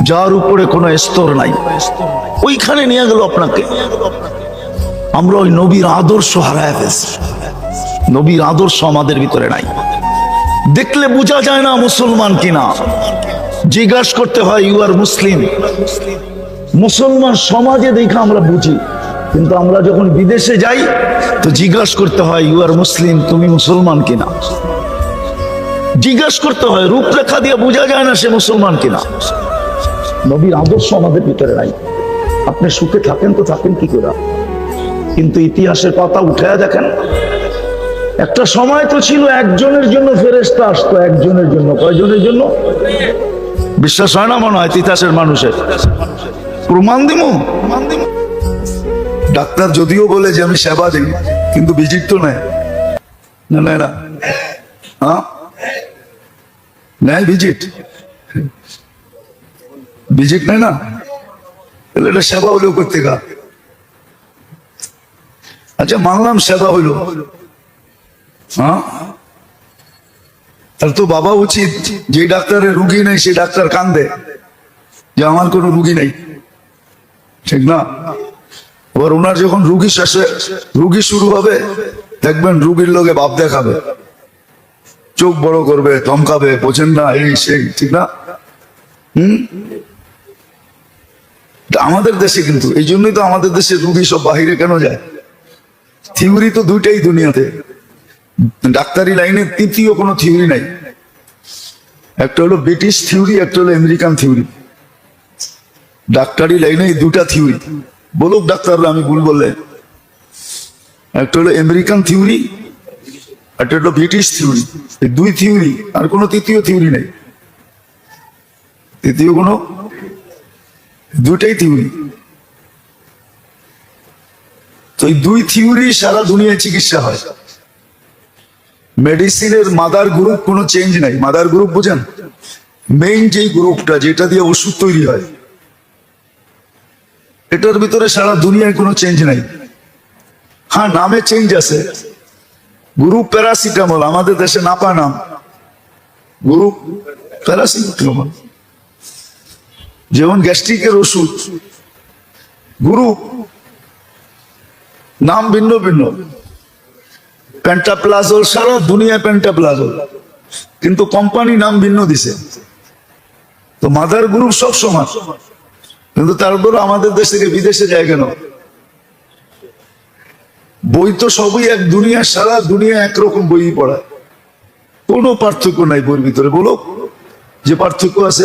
যার উপরে কোনো স্তর নাই, ওইখানে নিয়ে গেল আপনাকে। আমরা ওই নবীর আদর্শ হারায় ফেলছি, নবীর আদর্শ আমাদের ভিতরে নাই। দেখলে বোঝা যায় না মুসলমান কিনা, জিজ্ঞাসা করতে হয় ইউ আর মুসলিম। মুসলমান সমাজে দেখে আমরা বুঝি, কিন্তু আমরা যখন বিদেশে যাই তো জিজ্ঞাসা করতে হয় ইউ আর মুসলিম, তুমি মুসলমান কিনা। জিজ্ঞাসা করতে হয়, রূপরেখা দিয়ে বোঝা যায় না সে মুসলমান কিনা। নবীর আদর্শ আমাদের ভিতরে নাই। আপনি সুখে থাকেন তো থাকেন কি করে, কিন্তু ইতিহাসের পাতা উঠে দেখেন, একটা সময় তো ছিল একজনের জন্য ফেরেশতা আসতো, একজনের জন্য। কয়জনের জন্য? বিশ্বাস হয় না মনে হয় ইতিহাসের মানুষের? প্রমাণ দিমু। ডাক্তার যদিও বলে যে আমি সেবা দিই, কিন্তু ভিজিট তো নেয় না, নেয় না, হ্যাঁ নেয় ভিজিট। ভিজিট নেই না, তাহলে এটা সেবা হইলেও করতে গা। আচ্ছা মানলাম সেবা হইল, হ্যাঁ, তাহলে তো বাবা উচিত যে ডাক্তারের রুগী নেই সেই ডাক্তার কান্দে যে আমার কোনো রুগী নেই, ঠিক না? এবার ওনার যখন রুগী শুরু হবে, দেখবেন রুগীর লোকে ভাব দেখাবে, চোখ বড় করবে, ধমকাবে, বোঝেন না, এই সেই, ঠিক না? আমাদের দেশে কিন্তু এই জন্যই তো আমাদের দেশে রুগী সব বাহিরে কেন যায়? থিওরি তো দুইটাই দুনিয়াতে, ডাক্তারি লাইনে তৃতীয় কোনো থিওরি নাই। একটা হলো ব্রিটিশ থিওরি, একটা হলো আমেরিকান থিওরি। ডাক্তারি লাইনে এই দুটা থিওরি, বলুক ডাক্তাররা আমি ভুল বললে। একটা হলো আমেরিকান থিওরি, একটা হলো ব্রিটিশ থিওরি। এই দুই থিওরি, আর কোনো তৃতীয় থিওরি নেই। তৃতীয় কোনো, দুইটাই থিওরি। তো এই দুই থিওরি সারা দুনিয়ায় চিকিৎসা হয়। মেডিসিনের মাদার গ্রুপ কোনো চেঞ্জ নাই। মাদার গ্রুপ বুঝেন? মেইন যে গ্রুপটা যেটা দিয়ে ওষুধ তৈরি হয়, এটার ভিতরে সারা দুনিয়ায় কোনো চেঞ্জ নাই। হ্যাঁ, নামে চেঞ্জ আছে। গ্রুপ প্যারাসিটামল, আমাদের দেশে নাপা নাম, গ্রুপ প্যারাসিটামল। যেমন গ্যাস্ট্রিকের ওষুধ গ্রুপ, নাম ভিন্ন ভিন্ন। পেন্টাপ্লাজল, সারা দুনিয়া পেন্টাপ্লাজল, কিন্তু কোম্পানি নাম ভিন্ন দিছে। তো মাদার গ্রুপ সব সমান, কিন্তু তারপর আমাদের দেশ থেকে বিদেশে যায় কেন? বই তো সবই এক, দুনিয়া সারা দুনিয়া একরকম বই পড়ায়, কোনো পার্থক্য নাই বইয়ের ভিতরে। বলো যে পার্থক্য আছে।